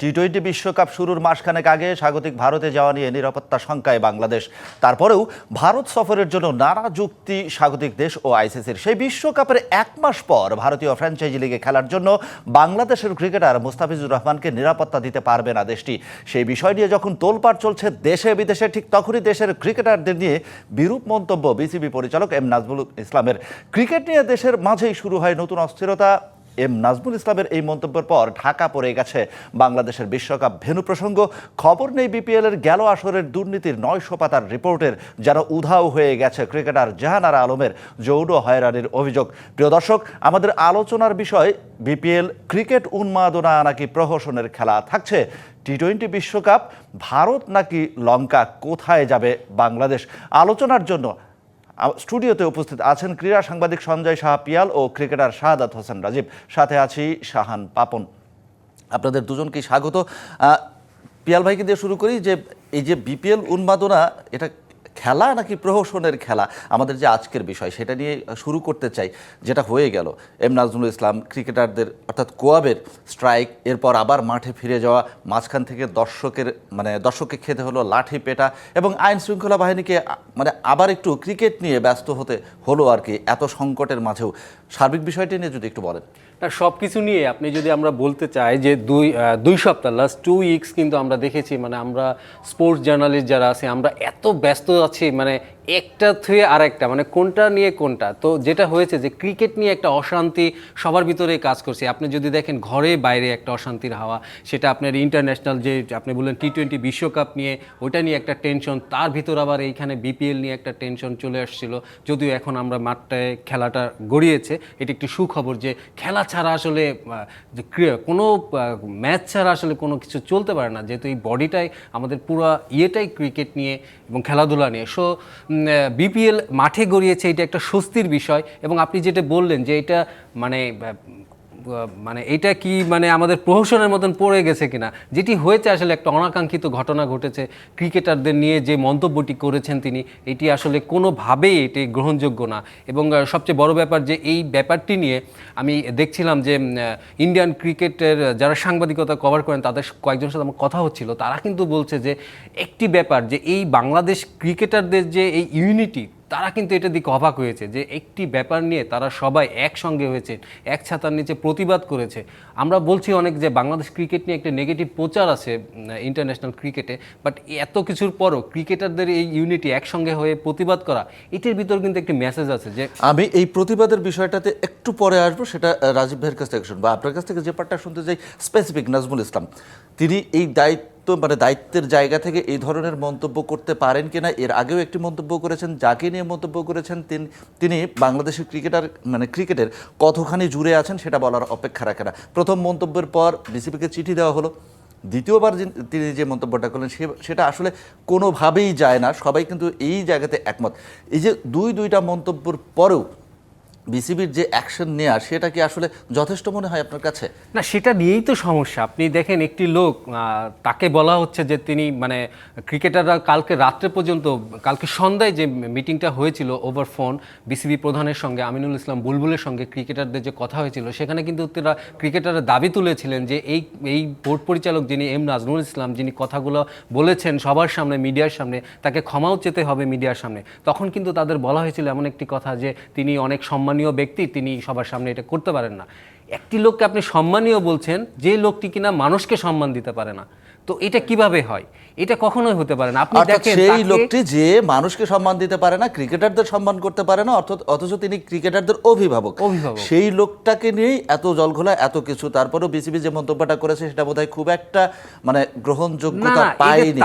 টি-20 বিশ্বকাপ শুরুর মাসখানেক আগে স্বাগতিক ভারতে যাওয়া নিয়ে নিরাপত্তা শঙ্কায় বাংলাদেশ। তারপরেও ভারত সফরের জন্য নানা যুক্তি স্বাগতিক দেশ ও আইসিসির। সেই বিশ্বকাপের এক মাস পর ভারতীয় ফ্র্যাঞ্চাইজি লিগে খেলার জন্য বাংলাদেশের ক্রিকেটার মুস্তাফিজুর রহমানকে নিরাপত্তা দিতে পারবে না দেশটি। সেই বিষয় নিয়ে যখন তোলপাড় চলছে দেশে বিদেশে, ঠিক তখনই দেশের ক্রিকেটারদের নিয়ে বিরূপ মন্তব্য বিসিবি পরিচালক এম নাজমুল ইসলামের। ক্রিকেট নিয়ে দেশের মাঝেই শুরু হয় নতুন অস্থিরতা। এম নাজমুল ইসলামের এই মন্তব্যের পর ঢাকা পড়ে গেছে বাংলাদেশের বিশ্বকাপ ভেন্যু প্রসঙ্গ। খবর নেই বিপিএলের গেল আসরের দুর্নীতির 900 পাতার রিপোর্টের, যেন উধাও হয়ে গেছে ক্রিকেটার জাহানারা আলমের যৌন হয়রানির অভিযোগ। প্রিয় দর্শক, আমাদের আলোচনার বিষয় বিপিএল ক্রিকেট উন্মাদনা নাকি প্রহসনের খেলা থাকছে। টি-20 বিশ্বকাপ ভারত নাকি লঙ্কা, কোথায় যাবে বাংলাদেশ? আলোচনার জন্য স্টুডিওতে উপস্থিত আছেন ক্রীড়া সাংবাদিক সঞ্জয় সাহা পিয়াল ও ক্রিকেটার শাহাদাত হোসেন রাজীব। সাথে আছি শাহান পাপন। আপনাদের দুজনকেই স্বাগত। পিয়াল ভাইকে দিয়ে শুরু করি, যে এই যে বিপিএল উন্মাদনা, এটা খেলা নাকি প্রহসনের খেলা? আমাদের যে আজকের বিষয় সেটা নিয়ে শুরু করতে চাই। যেটা হয়ে গেল, এম নাজমুল ইসলাম ক্রিকেটারদের অর্থাৎ কোয়াবের স্ট্রাইক, এরপর আবার মাঠে ফিরে যাওয়া, মাঝখান থেকে দর্শককে খেতে হলো লাঠি পেটা, এবং আইন শৃঙ্খলা বাহিনীকে আবার একটু ক্রিকেট নিয়ে ব্যস্ত হতে হলো আর কি, এত সংকটের মাঝেও। সার্বিক বিষয়টি নিয়ে যদি একটু বলেন। না, সব কিছু নিয়ে আপনি যদি আমরা বলতে চাই যে দুই সপ্তাহ, লাস্ট 2 উইকস কিন্তু আমরা দেখেছি, আমরা স্পোর্টস জার্নালিস্ট যারা আছে আমরা এত ব্যস্ত আছি, একটা থুয়ে আর একটা, কোনটা নিয়ে কোনটা। তো যেটা হয়েছে যে ক্রিকেট নিয়ে একটা অশান্তি সবার ভিতরে কাজ করছে। আপনি যদি দেখেন ঘরে বাইরে একটা অশান্তির হাওয়া, সেটা আপনার ইন্টারন্যাশনাল যে আপনি বললেন টি-20 বিশ্বকাপ নিয়ে, ওইটা নিয়ে একটা টেনশন, তার ভিতর আবার এইখানে বিপিএল নিয়ে একটা টেনশন চলে আসছিল। যদিও এখন আমরা মাঠটায় খেলাটা গড়িয়েছে, এটা একটি সুখবর যে খেলা ছাড়া আসলে কোনো ম্যাচ ছাড়া আসলে কোনো কিছু চলতে পারে না, যেহেতু এই বডিটাই আমাদের পুরো ইয়েটাই ক্রিকেট নিয়ে এবং খেলাধুলা নিয়ে। সো বিপিএল মাঠে গড়িয়েছে, এটা একটা স্বস্তির বিষয়। এবং আপনি যেটা বললেন যে এটা এটা কি আমাদের প্রহসনের মতন পড়ে গেছে কিনা, যেটি হয়েছে আসলে একটা অনাকাঙ্ক্ষিত ঘটনা ঘটেছে। ক্রিকেটারদের নিয়ে যে মন্তব্যটি করেছেন তিনি, এটি আসলে কোনোভাবেই এটি গ্রহণযোগ্য না। এবং সবচেয়ে বড় ব্যাপার যে এই ব্যাপারটি নিয়ে আমি দেখছিলাম যে ইন্ডিয়ান ক্রিকেটের যারা সাংবাদিকতা কভার করেন তাদের কয়েকজনের সাথে আমার কথা হচ্ছিল, তারা কিন্তু বলছে যে একটি ব্যাপার যে এই বাংলাদেশ ক্রিকেটারদের যে এই ইউনিটি, তারা কিন্তু এটা দিকে অবাক হয়েছে যে একটি ব্যাপার নিয়ে তারা সবাই একসঙ্গে হয়েছে, এক ছাতার নিচে প্রতিবাদ করেছে। আমরা বলছি অনেক যে বাংলাদেশ ক্রিকেট নিয়ে একটা নেগেটিভ প্রচার আছে ইন্টারন্যাশনাল ক্রিকেটে, বাট এত কিছুর পরও ক্রিকেটারদের এই ইউনিটি একসঙ্গে হয়ে প্রতিবাদ করা, এটির ভিতর কিন্তু একটি মেসেজ আছে। যে আমি এই প্রতিবাদের বিষয়টাতে একটু পরে আসবো, সেটা রাজীব ভাইয়ের কাছ থেকে শুনবো। আপনার কাছ থেকে যে পার্টটা শুনতে চাই স্পেসিফিক, নাজমুল ইসলাম তিনি এই দায়িত্বের জায়গা থেকে এই ধরনের মন্তব্য করতে পারেন কিনা? এর আগেও একটি মন্তব্য করেছেন, যাকে নিয়ে মন্তব্য করেছেন তিনি বাংলাদেশের ক্রিকেটের কতখানি জুড়ে আছেন সেটা বলার অপেক্ষা রাখে না। প্রথম মন্তব্যের পর বিসিবিকে চিঠি দেওয়া হলো, দ্বিতীয়বার তিনি যে মন্তব্যটা করলেন সেটা আসলে কোনোভাবেই যায় না। সবাই কিন্তু এই জায়গাতে একমত। এই যে দুইটা মন্তব্যের পরেও বিসিবির যে অ্যাকশন নেওয়া, সেটা কি আসলে যথেষ্ট মনে হয় আপনার কাছে? না, সেটা নিয়েই তো সমস্যা। আপনি দেখেন একটি লোক, তাকে বলা হচ্ছে যে তিনি ক্রিকেটাররা কালকে রাত্রে পর্যন্ত, কালকে সন্ধ্যায় যে মিটিংটা হয়েছিল ওভার ফোন বিসিবি প্রধানের সঙ্গে, আমিনুল ইসলাম বুলবুলের সঙ্গে ক্রিকেটারদের যে কথা হয়েছিল, সেখানে কিন্তু তারা ক্রিকেটাররা দাবি তুলেছিলেন যে এই বোর্ড পরিচালক যিনি এম নাজমুল ইসলাম, যিনি কথাগুলো বলেছেন সবার সামনে, মিডিয়ার সামনে, তাকে ক্ষমাও চেতে হবে মিডিয়ার সামনে। তখন কিন্তু তাদের বলা হয়েছিল এমন একটি কথা যে তিনি অনেক সম্মানীয় ব্যক্তি, তিনি সবার সামনে এটা করতে পারেন না। একটি লোককে আপনি সম্মানীয় বলছেন, যে লোকটি কিনা মানুষকে সম্মান দিতে পারে না, তো এটা কিভাবে হয়? এটা কখনোই হতে পারে না। আপনি দেখেন সেই লোকটি যে মানুষকে সম্মান দিতে পারে না, ক্রিকেটারদের সম্মান করতে পারে না, অথচ তিনি ক্রিকেটারদের অভিভাবক, সেই লোকটাকে নিয়েই এত জলঘোলা, এত কিছু। তারপরেও বিসিবি যে মন্তব্যটা করেছে সেটা বোধহয় খুব একটা গ্রহণযোগ্যতা পায়নি।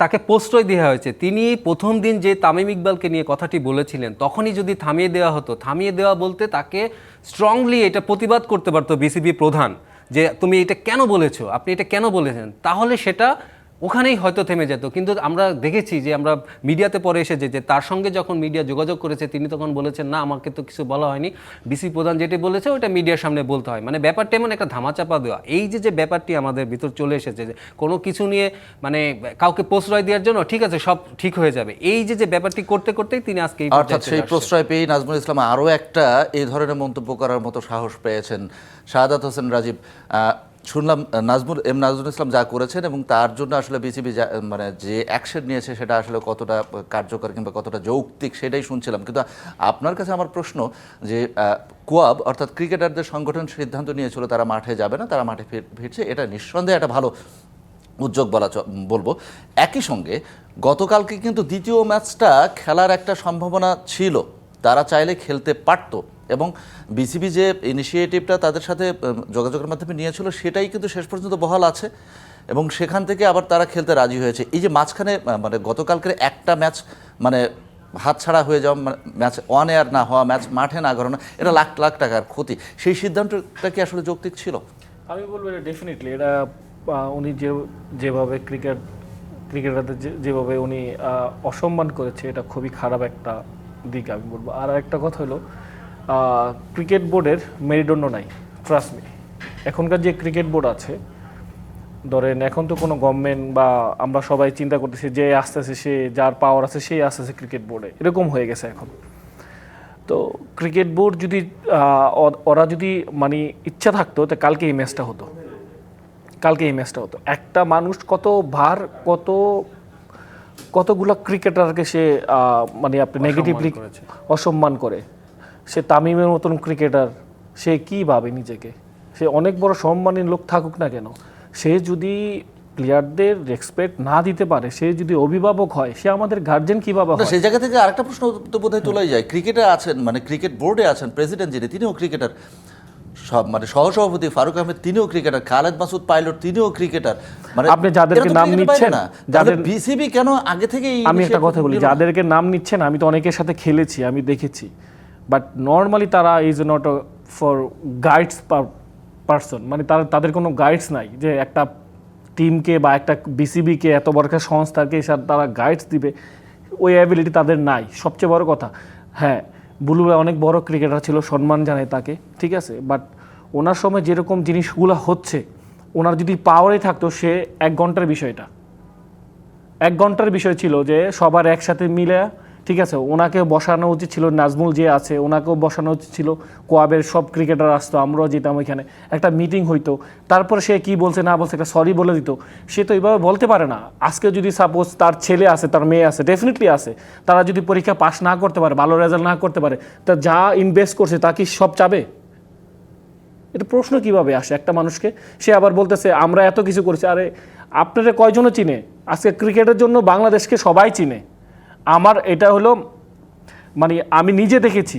তাকে প্রশ্রয় দেওয়া হয়েছে। তিনি প্রথম দিন যে তামিম ইকবালকে নিয়ে কথাটি বলেছিলেন, তখনই যদি থামিয়ে দেওয়া হতো, থামিয়ে দেওয়া বলতে তাকে স্ট্রংলি এটা প্রতিবাদ করতে পারতো বিসিবি প্রধান, যে তুমি এটা কেন বলেছো, আপনি এটা কেন বলেছেন, তাহলে সেটা ওখানেই হয়তো থেমে যেত। কিন্তু আমরা দেখেছি যে আমরা মিডিয়াতে পরে এসেছে যে তার সঙ্গে যখন মিডিয়া যোগাযোগ করেছে, তিনি তখন বলেছেন না, আমাকে তো কিছু বলা হয়নি, বিসি প্রধান যেটি বলেছে ওইটা মিডিয়ার সামনে বলতে হয়। ব্যাপারটা এমন একটা ধামাচাপা দেওয়া। এই যে ব্যাপারটি আমাদের ভিতর চলে এসেছে যে কোনো কিছু নিয়ে কাউকে প্রশ্রয় দেওয়ার জন্য ঠিক আছে সব ঠিক হয়ে যাবে, এই যে ব্যাপারটি করতে করতেই তিনি আজকে অর্থাৎ সেই প্রশ্রয় পেয়ে নাজমুল ইসলাম আরও একটা এই ধরনের মন্তব্য করার মতো সাহস পেয়েছেন। শাহাদাত হোসেন রাজীব, শুনলাম নাজমুল ইসলাম যা করেছেন এবং তার জন্য আসলে বিসিবি মানে যে অ্যাকশন নিয়েছে সেটা আসলে কতটা কার্যকর কিংবা কতটা যৌক্তিক সেটাই শুনছিলাম, কিন্তু আপনার কাছে আমার প্রশ্ন যে কোয়াব অর্থাৎ ক্রিকেটারদের সংগঠন সিদ্ধান্ত নিয়েছিল তারা মাঠে যাবে না, তারা মাঠে ফিরছে, এটা নিঃসন্দেহে একটা ভালো উদ্যোগ বলবো। একই সঙ্গে গতকালকে কিন্তু দ্বিতীয় ম্যাচটা খেলার একটা সম্ভাবনা ছিল, তারা চাইলে খেলতে পারতো এবং বিসিবি যে ইনিশিয়েটিভটা তাদের সাথে যোগাযোগের মাধ্যমে নিয়েছিল সেটাই কিন্তু শেষ পর্যন্ত বহাল আছে এবং সেখান থেকে আবার তারা খেলতে রাজি হয়েছে। এই যে মাঝখানে মানে গতকালকের একটা ম্যাচ মানে হাতছাড়া হয়ে যাওয়া, ম্যাচ অন এয়ার না হওয়া, ম্যাচ মাঠে না গড়ানো, এটা লাখ লাখ টাকার ক্ষতি, সেই সিদ্ধান্তটা কি আসলে যৌক্তিক ছিল? আমি বলবো এটা ডেফিনেটলি এটা উনি যেভাবে ক্রিকেটারদের যেভাবে উনি অসম্মান করেছে এটা খুবই খারাপ একটা দিক আমি বলবো। আর একটা কথা হলো ক্রিকেট বোর্ডের মেরুদণ্ড নাই, ট্রাস্ট মি। এখনকার যে ক্রিকেট বোর্ড আছে, ধরেন এখন তো কোনো গভর্নমেন্ট বা আমরা সবাই চিন্তা করতেছি যে আস্তে আস্তে সে যার পাওয়ার আছে সেই আস্তে আস্তে ক্রিকেট বোর্ডে এরকম হয়ে গেছে এখন। তো ক্রিকেট বোর্ড যদি ওরা যদি মানে ইচ্ছা থাকতো তো কালকে এই ম্যাচটা হতো, একটা মানুষ কতগুলা ক্রিকেটারকে সে মানে আপনি নেগেটিভলি অসম্মান করে। সে তামিমের মতন ক্রিকেটার, সে কি ভাবে নিজেকে, সে অনেক বড় সম্মানীয় লোক থাকুক না কেন, সে যদি প্লেয়ারদের রেসপেক্ট না দিতে পারে, সে যদি অভিভাবক হয়, সে আমাদের গার্জেন কিভাবে হয়? সেই জায়গা থেকে আরেকটা প্রশ্ন তো বোধহয় তোলাই যায়, ক্রিকেটে আছেন মানে ক্রিকেট বোর্ডে আছেন প্রেসিডেন্ট যিনি, তিনিও ক্রিকেটার, সব মানে সহসভাপতি ফারুক আহমেদ তিনিও ক্রিকেটার, খালেদ মাসুদ পাইলট তিনিও ক্রিকেটার, মানে আপনি যাদেরকে নাম নিচ্ছেন, যাদের বিসিবি কেন আগে থেকে? আমি একটা কথা বলি, যাদেরকে নাম নিচ্ছেন আমি তো অনেকের সাথে খেলেছি, আমি দেখেছি, বাট নর্মালি তারা is not for guides person, মানে তাদের কোনো গাইডস নাই যে একটা টিমকে বা একটা বিসিবিকে এত বড় একটা সংস্থাকে তারা গাইডস দিবে, ওই অ্যাবিলিটি তাদের নাই। সবচেয়ে বড় কথা, হ্যাঁ বুলু ভাই অনেক বড় ক্রিকেটার ছিল, সম্মান জানাই তাকে, ঠিক আছে, বাট ওনার সময় যেরকম জিনিসগুলো হচ্ছে, ওনার যদি পাওয়ারে থাকতো, সে 1 ঘন্টার বিষয় ছিল যে সবার একসাথে মিলে, ঠিক আছে, ওনাকে বসানো উচিত ছিল, নাজমুল যে আছে ওনাকেও বসানো উচিত ছিল, কোয়াবের সব ক্রিকেটার আসতো, আমরাও যেতাম ওইখানে, একটা মিটিং হইতো, তারপরে সে কি বলছে না বলছে একটা সরি বলে দিত। সে তো এইভাবে বলতে পারে না। আজকে যদি সাপোজ তার ছেলে আছে, তার মেয়ে আছে, ডেফিনেটলি আছে, তারা যদি পরীক্ষা পাস না করতে পারে, ভালো রেজাল্ট না করতে পারে, তা যা ইনভেস্ট করছে তা কি সব চাবে? এটা প্রশ্ন কিভাবে আসে একটা মানুষকে? সে আবার বলতেছে আমরা এত কিছু করছি। আরে আপনারা কয়জনও চিনে? আজকে ক্রিকেটের জন্য বাংলাদেশকে সবাই চিনে। আমার এটা হলো মানে আমি নিজে দেখেছি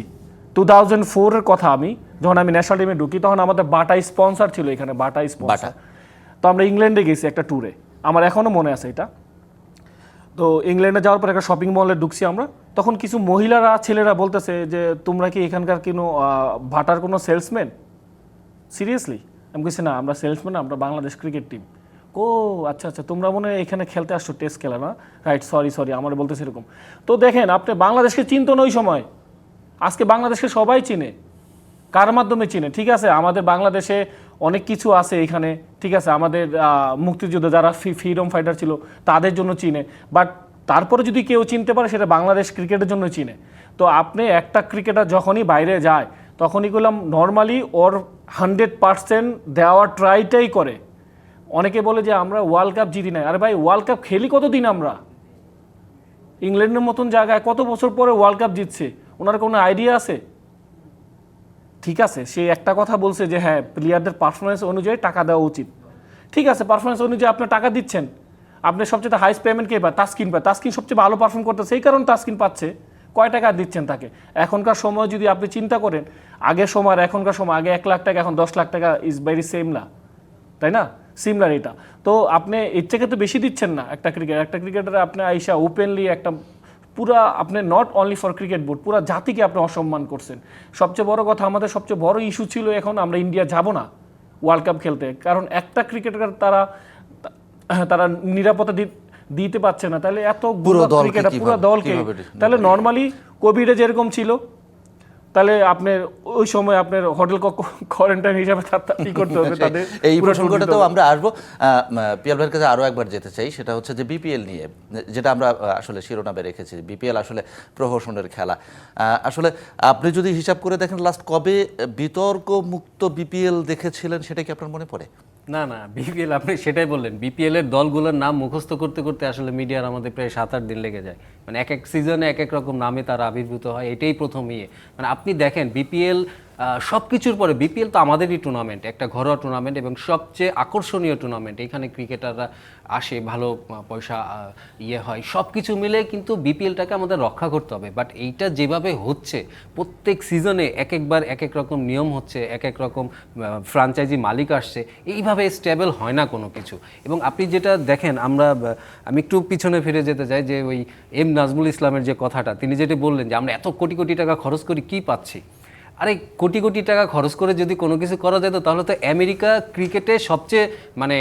2004-এর কথা, আমি যখন আমি ন্যাশনাল টিমে ঢুকি তখন আমাদের বাটা স্পন্সর ছিল এখানে, বাটা স্পন্সর। তো আমরা ইংল্যান্ডে গেছি একটা ট্যুরে, আমার এখনও মনে আছে এটা। তো ইংল্যান্ডে যাওয়ার পর একটা শপিং মলে ঢুকছি আমরা, তখন কিছু মহিলারা ছেলেরা বলতেছে যে তোমরা কি এখানকার বাটার কোনো সেলসম্যান? সিরিয়াসলি? আমি বলছি না, আমরা সেলসম্যান, আমরা বাংলাদেশ ক্রিকেট টিম। ও আচ্ছা আচ্ছা, তোমরা মনে হয় এখানে খেলতে আসছো, টেস্ট খেলা না? রাইট, সরি আমার বলতেছে এরকম। তো দেখেন, আপনি বাংলাদেশকে চিনতো না ওই সময়, আজকে বাংলাদেশকে সবাই চিনে। কার মাধ্যমে চিনে? ঠিক আছে, আমাদের বাংলাদেশে অনেক কিছু আছে এখানে, ঠিক আছে, আমাদের মুক্তিযুদ্ধ যারা ফ্রিডম ফাইটার ছিল তাদের জন্য চিনে, বাট তারপরে যদি কেউ চিনতে পারে সেটা বাংলাদেশ ক্রিকেটের জন্য চিনে। তো আপনি একটা ক্রিকেটার যখনই বাইরে যায় তখনই করলাম নর্মালি ওর 100% দেওয়ার ট্রাইটাই করে। অনেকে বলে যে আমরা ওয়ার্ল্ড কাপ জিতি নাই। আরে ভাই, ওয়ার্ল্ড কাপ খেলি কতদিন আমরা? ইংল্যান্ডের মতন জায়গায় কত বছর পরে ওয়ার্ল্ড কাপ জিতছে, ওনার কোনো আইডিয়া আছে? ঠিক আছে, সে একটা কথা বলছে যে হ্যাঁ প্লেয়ারদের পারফরমেন্স অনুযায়ী টাকা দেওয়া উচিত। ঠিক আছে, পারফরমেন্স অনুযায়ী আপনি টাকা দিচ্ছেন, আপনি সবচেয়ে হাইস্ট পেমেন্ট কে পায়? তাসকিন পায়। তাসকিন সবচেয়ে ভালো পারফর্ম করতে, সেই কারণে তাসকিন পাচ্ছে। কয় টাকা দিচ্ছেন তাকে? এখনকার সময় যদি আপনি চিন্তা করেন, আগের সময় আর এখনকার সময়, আগে 1 লাখ টাকা, এখন 10 লাখ টাকা, ইজ ভেরি সেম না, তাই না? সিমিলার এটা। তো আপনি এর থেকে তো বেশি দিচ্ছেন না একটা ক্রিকেটার আপনি আইসা ওপেনলি একটা পুরা, আপনি not only for cricket board, পুরা জাতিকে আপনি অসম্মান করছেন। সবচেয়ে বড় কথা, আমাদের সবচেয়ে বড় ইস্যু ছিল এখন আমরা ইন্ডিয়া যাব না ওয়ার্ল্ড কাপ খেলতে, কারণ একটা ক্রিকেটার তারা নিরাপত্তা দিতে পারছে না। তাহলে এত ক্রিকেটার পুরো দলকে, তাহলে নর্মালি কোভিডে যেরকম ছিল, তাহলে আপনার ওই সময় আপনার হোটেল কোয়ারেন্টাইন হিসাবে কি করতে হবে তাদের। এই প্রসঙ্গটাতেও আমরা আসবো। পিয়াল ভাইয়ের কাছে আরও একবার যেতে চাই, সেটা হচ্ছে যে বিপিএল নিয়ে, যেটা আমরা আসলে শিরোনামে রেখেছি। বিপিএল আসলে প্রহসনের খেলা। আসলে আপনি যদি হিসাব করে দেখেন লাস্ট কবে বিতর্ক মুক্ত বিপিএল দেখেছিলেন, সেটা কি আপনার মনে পড়ে? না না, বিপিএল আপনি সেটাই বললেন, বিপিএল এর দলগুলোর নাম মুখস্থ করতে করতে আসলে মিডিয়ার আমাদের প্রায় 7-8 দিন লেগে যায়। মানে এক এক সিজনে এক এক রকম নামে তারা আবির্ভূত হয়, এটাই প্রথম ইয়ে। মানে আপনি দেখেন বিপিএল সব কিছুর পরে বিপিএল তো আমাদেরই টুর্নামেন্ট, একটা ঘরোয়া টুর্নামেন্ট এবং সবচেয়ে আকর্ষণীয় টুর্নামেন্ট। এখানে ক্রিকেটাররা আসে, ভালো পয়সা ইয়ে হয়, সব কিছু মিলে কিন্তু বিপিএলটাকে আমাদের রক্ষা করতে হবে। বাট এইটা যেভাবে হচ্ছে প্রত্যেক সিজনে এক একবার এক এক রকম নিয়ম হচ্ছে, এক এক রকম ফ্রাঞ্চাইজি মালিক আসছে, এইভাবে স্টেবল হয় না কোনো কিছু। এবং আপনি যেটা দেখেন, আমি একটু পিছনে ফিরে যেতে চাই যে ওই এম নাজমুল ইসলামের যে কথাটা তিনি যেটা বললেন যে আমরা এত কোটি কোটি টাকা খরচ করি কি পাচ্ছি। আরে কোটি কোটি টাকা খরচ করে যদি কোনো কিছু করা যেত তাহলে তো আমেরিকা ক্রিকেটে সবচেয়ে মানে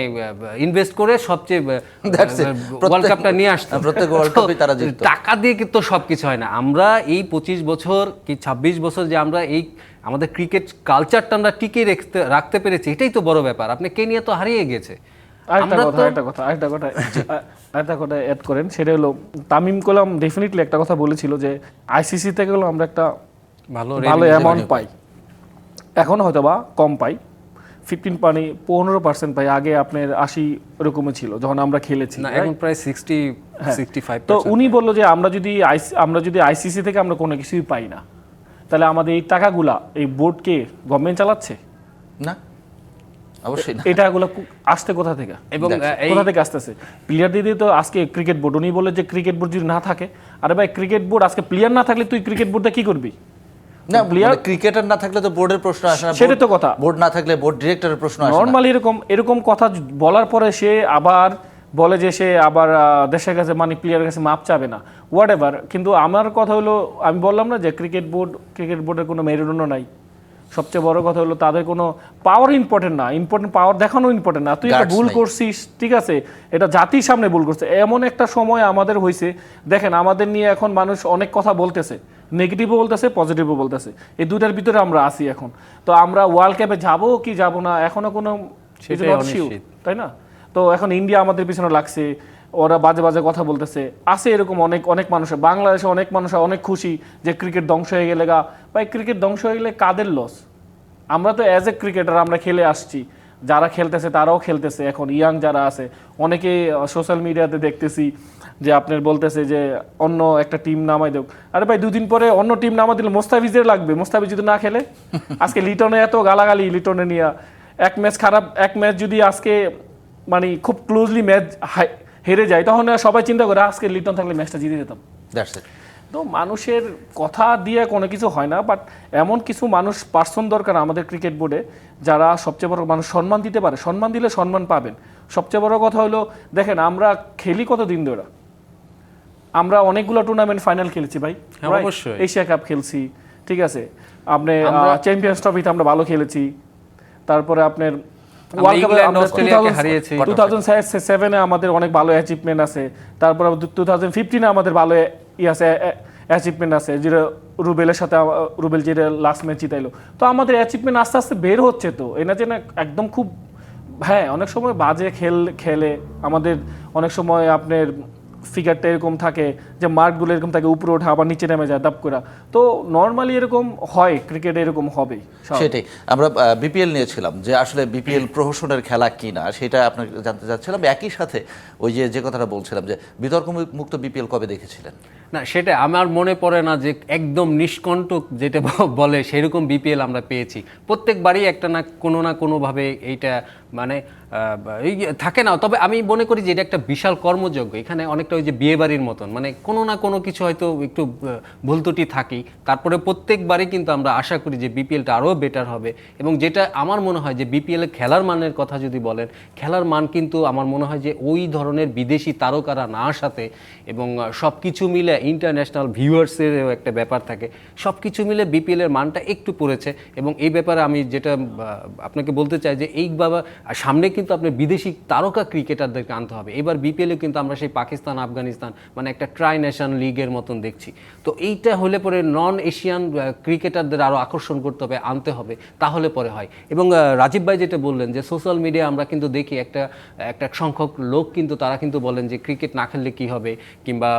ইনভেস্ট করে সবচেয়ে ওয়ার্ল্ড কাপটা নিয়ে আসতো, প্রত্যেক ওয়ার্ল্ড কাপে তারা জিততো। টাকা দিয়ে কিন্তু সব কিছু হয় না। আমরা এই 25 বছর কি 26 বছর যে আমরা এই আমাদের ক্রিকেট কালচারটা আমরা টিকে রাখতে পেরেছি, এটাই তো বড় ব্যাপার। আপনি কেনিয়া তো হারিয়ে গেছে। আরেকটা কথা অ্যাড করেন, সেটা হলো তামিম কলাম ডেফিনেটলি একটা কথা বলেছিল যে আইসিসি থেকে হলো আমরা একটা ভালো অ্যামাউন্ট পাই, এখন হয়তো বা কম পাই, 15% পাই। আগে আপনার 80 এরকমই ছিল যখন আমরা খেলেছি, এখন প্রায় 60-65। তো উনি বললো যে আমরা যদি আইসিসি থেকে আমরা কোনো কিছুই পাই না, তাহলে আমাদের এই টাকাগুলা এই বোর্ডকে গভর্নমেন্ট চালাচ্ছে না, অবশ্যই না। এটাগুলো আসতে কোথা থেকে, এবং কোথা থেকে আসতেছে? প্লেয়ার দিয়ে তো আজকে ক্রিকেট বোর্ড, উনি বলে যে ক্রিকেট বোর্ড যদি না থাকে, আরে ভাই ক্রিকেট বোর্ড আজকে প্লেয়ার না থাকলে তুই ক্রিকেট বোর্ডে কি করবি? না, প্লেয়ার ক্রিকেটার না থাকলে তো বোর্ডের প্রশ্ন আসে না, সেটা তো কথা। বোর্ড না থাকলে বোর্ড ডিরেক্টরের প্রশ্ন আসে না। নরমালি এরকম কথা বলার পরে সে আবার বলে যে সে আবার দেশের কাছে মানে প্লেয়ারের কাছে মাপ চাবে না, হোয়াট এভার। কিন্তু আমার কথা হলো, আমি বললাম না যে ক্রিকেট বোর্ডের কোনো মেরুদণ্ড নাই। সবচেয়ে বড় কথা হলো তাদের কোনো পাওয়ার ইম্পর্টেন্ট না, পাওয়ার দেখানো ইম্পর্টেন্ট না। তুই একটা ভুল করছিস, ঠিক আছে, এটা জাতির সামনে ভুল করছে। এমন একটা সময় আমাদের হয়েছে, দেখেন আমাদের নিয়ে এখন মানুষ অনেক কথা বলতেছে, নেগেটিভও বলতেছে, পজিটিভও বলতেছে, এই দুটার ভিতরে আমরা আছি এখন। তো আমরা ওয়ার্ল্ড কাপে যাবো কি যাবো না এখনো কোনো তাই না। তো এখন ইন্ডিয়া আমাদের পিছনে লাগছে, ওরা বাজে বাজে কথা বলতেছে, আছে এরকম অনেক মানুষ। বাংলাদেশে অনেক মানুষ অনেক খুশি যে ক্রিকেট ধ্বংস হয়ে গেলে ভাই ক্রিকেট ধ্বংস হয়ে গেলে কাদের লস? আমরা তো অ্যাজ এ ক্রিকেটার আমরা খেলে আসছি, যারা খেলতেছে তারাও খেলতেছে, এখন ইয়াং যারা আছে অনেকে সোশ্যাল মিডিয়াতে দেখতেছি যে আপনার বলতেছে যে অন্য একটা টিম নামাই দেব। আরে ভাই দুদিন পরে অন্য টিম নামা দিলে মোস্তাফিজের লাগবে, মোস্তাফিজ যদি না খেলে। আজকে লিটনে এত গালাগালি, লিটনে নিয়ে এক ম্যাচ যদি আজকে মানে খুব ক্লোজলি ম্যাচ হেরে যায়, তখন সবাই চিন্তা করে আজকে লিটন থাকলে ম্যাচটা জিতে যেতাম। তো মানুষের কথা দিয়ে কোনো কিছু হয় না, বাট এমন কিছু পার্সন দরকার আমাদের ক্রিকেট বোর্ডে যারা সবচেয়ে বড় মানুষ সম্মান দিতে পারে। সম্মান দিলে সম্মান পাবেন। সবচেয়ে বড় কথা হলো দেখেন আমরা খেলি কতদিন ধরে, আমরা অনেকগুলো টুর্নামেন্ট ফাইনাল খেলেছি ভাই, এশিয়া কাপ খেলছি, ঠিক আছে, আপনি চ্যাম্পিয়ন্স ট্রফিতে আমরা ভালো খেলেছি, তারপরে আপনার 2007 আমাদের অনেক ভালো অ্যাচিভমেন্ট আছে, তারপরে 2015 আমাদের ভালো অ্যাচিভমেন্ট আছে, যেটা রুবেল যেটা লাস্ট ম্যাচ জিতাইলো। তো আমাদের অ্যাচিভমেন্ট আস্তে আস্তে বের হচ্ছে, তো এনা যে না একদম খুব হ্যাঁ অনেক সময় বাজে খেলে আমাদের অনেক সময় আপনার ফিগারটা এরকম থাকে যে মার্কগুলো এরকম থাকে, উপরে ওঠা আবার নিচে নেমে যায় দাপ করে। তো নর্মালি এরকম হয়, ক্রিকেটে এরকম হবেই। সেটাই আমরা বিপিএল নিয়েছিলাম যে আসলে বিপিএল প্রহসনের খেলা কিনা সেটা আপনাকে জানতে চাচ্ছিলাম। একই সাথে ওই যে কথাটা বলছিলাম যে বিতর্ক মুক্ত বিপিএল কবে দেখেছিলেন? না সেটা আমার মনে পড়ে না যে একদম নিষ্কণ্টক যেটা বলে সেরকম বিপিএল আমরা পেয়েছি। প্রত্যেকবারই একটা না কোনোভাবে এইটা মানে এই থাকে না। তবে আমি মনে করি যে এটা একটা বিশাল কর্মযজ্ঞ। এখানে অনেকটা ওই যে বিয়ে বাড়ির মতন, মানে কোনো না কোনো কিছু হয়তো একটু ভুল ত্রুটি থাকি, তারপরে প্রত্যেকবারই কিন্তু আমরা আশা করি যে বিপিএলটা আরও বেটার হবে। এবং যেটা আমার মনে হয় যে বিপিএলের খেলার মানের কথা যদি বলেন, খেলার মান কিন্তু আমার মনে হয় যে ওই ধরনের বিদেশি তারকারা না আসাতে এবং সব কিছু মিলে ইন্টারন্যাশনাল ভিউয়ার্সেরও একটা ব্যাপার থাকে, সব কিছু মিলে বিপিএলের মানটা একটু পড়েছে। এবং এই ব্যাপারে আমি যেটা আপনাকে বলতে চাই যে এই বাবা সামনে কিন্তু আপনি বিদেশি তারকা ক্রিকেটারদেরকে আনতে হবে। এবার বিপিএলে কিন্তু আমরা সেই পাকিস্তান আফগানিস্তান মানে একটা ট্রাই নেশন লিগের মতন দেখছি। তো এইটা হলে পরে নন এশিয়ান ক্রিকেটারদের আরও আকর্ষণ করতে হবে, আনতে হবে, তাহলে পরে হয়। এবং রাজীব ভাই যেটা বললেন যে সোশ্যাল মিডিয়া আমরা কিন্তু দেখি একটা সংখ্যক লোক কিন্তু তারা কিন্তু বলেন যে ক্রিকেট না খেললে কী হবে, কিংবা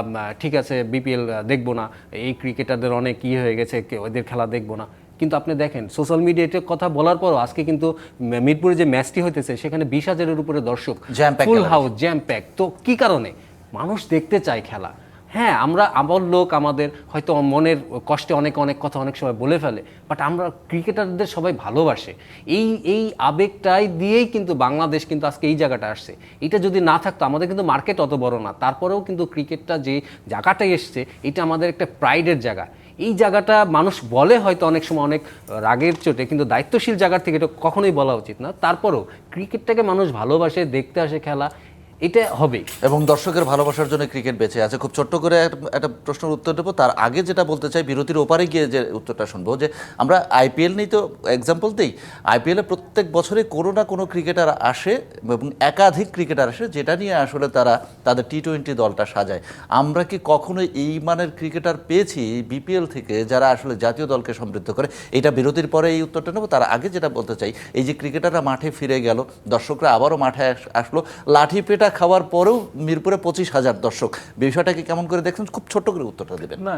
ঠিক আছে বিপিএল দেখবো না, এই ক্রিকেটারদের অনেক হয়ে গেছে, ওদের খেলা দেখবো না। কিন্তু আপনি দেখেন সোশ্যাল মিডিয়াতে কথা বলার পরও আজকে কিন্তু মিরপুরে যে ম্যাচটি হইতেছে সেখানে 20,000-এর উপরে দর্শক, Jam-packed ফুল খেলা। House, jam pack. তো কি কারণে মানুষ দেখতে চায় খেলা? হ্যাঁ, আমার লোক আমাদের হয়তো মনের কষ্টে অনেক অনেক কথা অনেক সময় বলে ফেলে, বাট আমরা ক্রিকেটারদের সবাই ভালোবাসে। এই আবেগটাই দিয়েই কিন্তু বাংলাদেশ কিন্তু আজকে এই জায়গাটা আসছে। এটা যদি না থাকতো, আমাদের কিন্তু মার্কেট অত বড় না, তারপরেও কিন্তু ক্রিকেটটা যে জায়গাটায় এসছে এটা আমাদের একটা প্রাইডের জায়গা। এই জায়গাটা মানুষ বলে হয়তো অনেক সময় অনেক রাগের চোটে, কিন্তু দায়িত্বশীল জায়গার থেকে এটা কখনোই বলা উচিত না। তারপরেও ক্রিকেটটাকে মানুষ ভালোবাসে, দেখতে আসে খেলা, এটা হবে। এবং দর্শকের ভালোবাসার জন্য ক্রিকেট বেঁচে আছে। খুব ছোট্ট করে একটা প্রশ্নের উত্তর দেবো, তার আগে যেটা বলতে চাই, বিরতির ওপারে গিয়ে যে উত্তরটা শুনবো, যে আমরা আইপিএল নিয়ে তো এক্সাম্পল দিই, আইপিএলে প্রত্যেক বছরে কোনো না কোনো ক্রিকেটার আসে এবং একাধিক ক্রিকেটার আসে, যেটা নিয়ে আসলে তারা তাদের টি-20 দলটা সাজায়। আমরা কি কখনো এই মানের ক্রিকেটার পেয়েছি বিপিএল থেকে যারা আসলে জাতীয় দলকে সমৃদ্ধ করে? এটা বিরতির পরে এই উত্তরটা নেবো। তার আগে যেটা বলতে চাই, এই যে ক্রিকেটাররা মাঠে ফিরে গেল, দর্শকরা আবারও মাঠে আসলো, লাঠি পেটা খাওয়ার পরেও মিরপুরে 25,000 দর্শক, বিষয়টাকে কেমন করে দেখছেন? খুব ছোট্ট করে উত্তরটা দেবেন। না,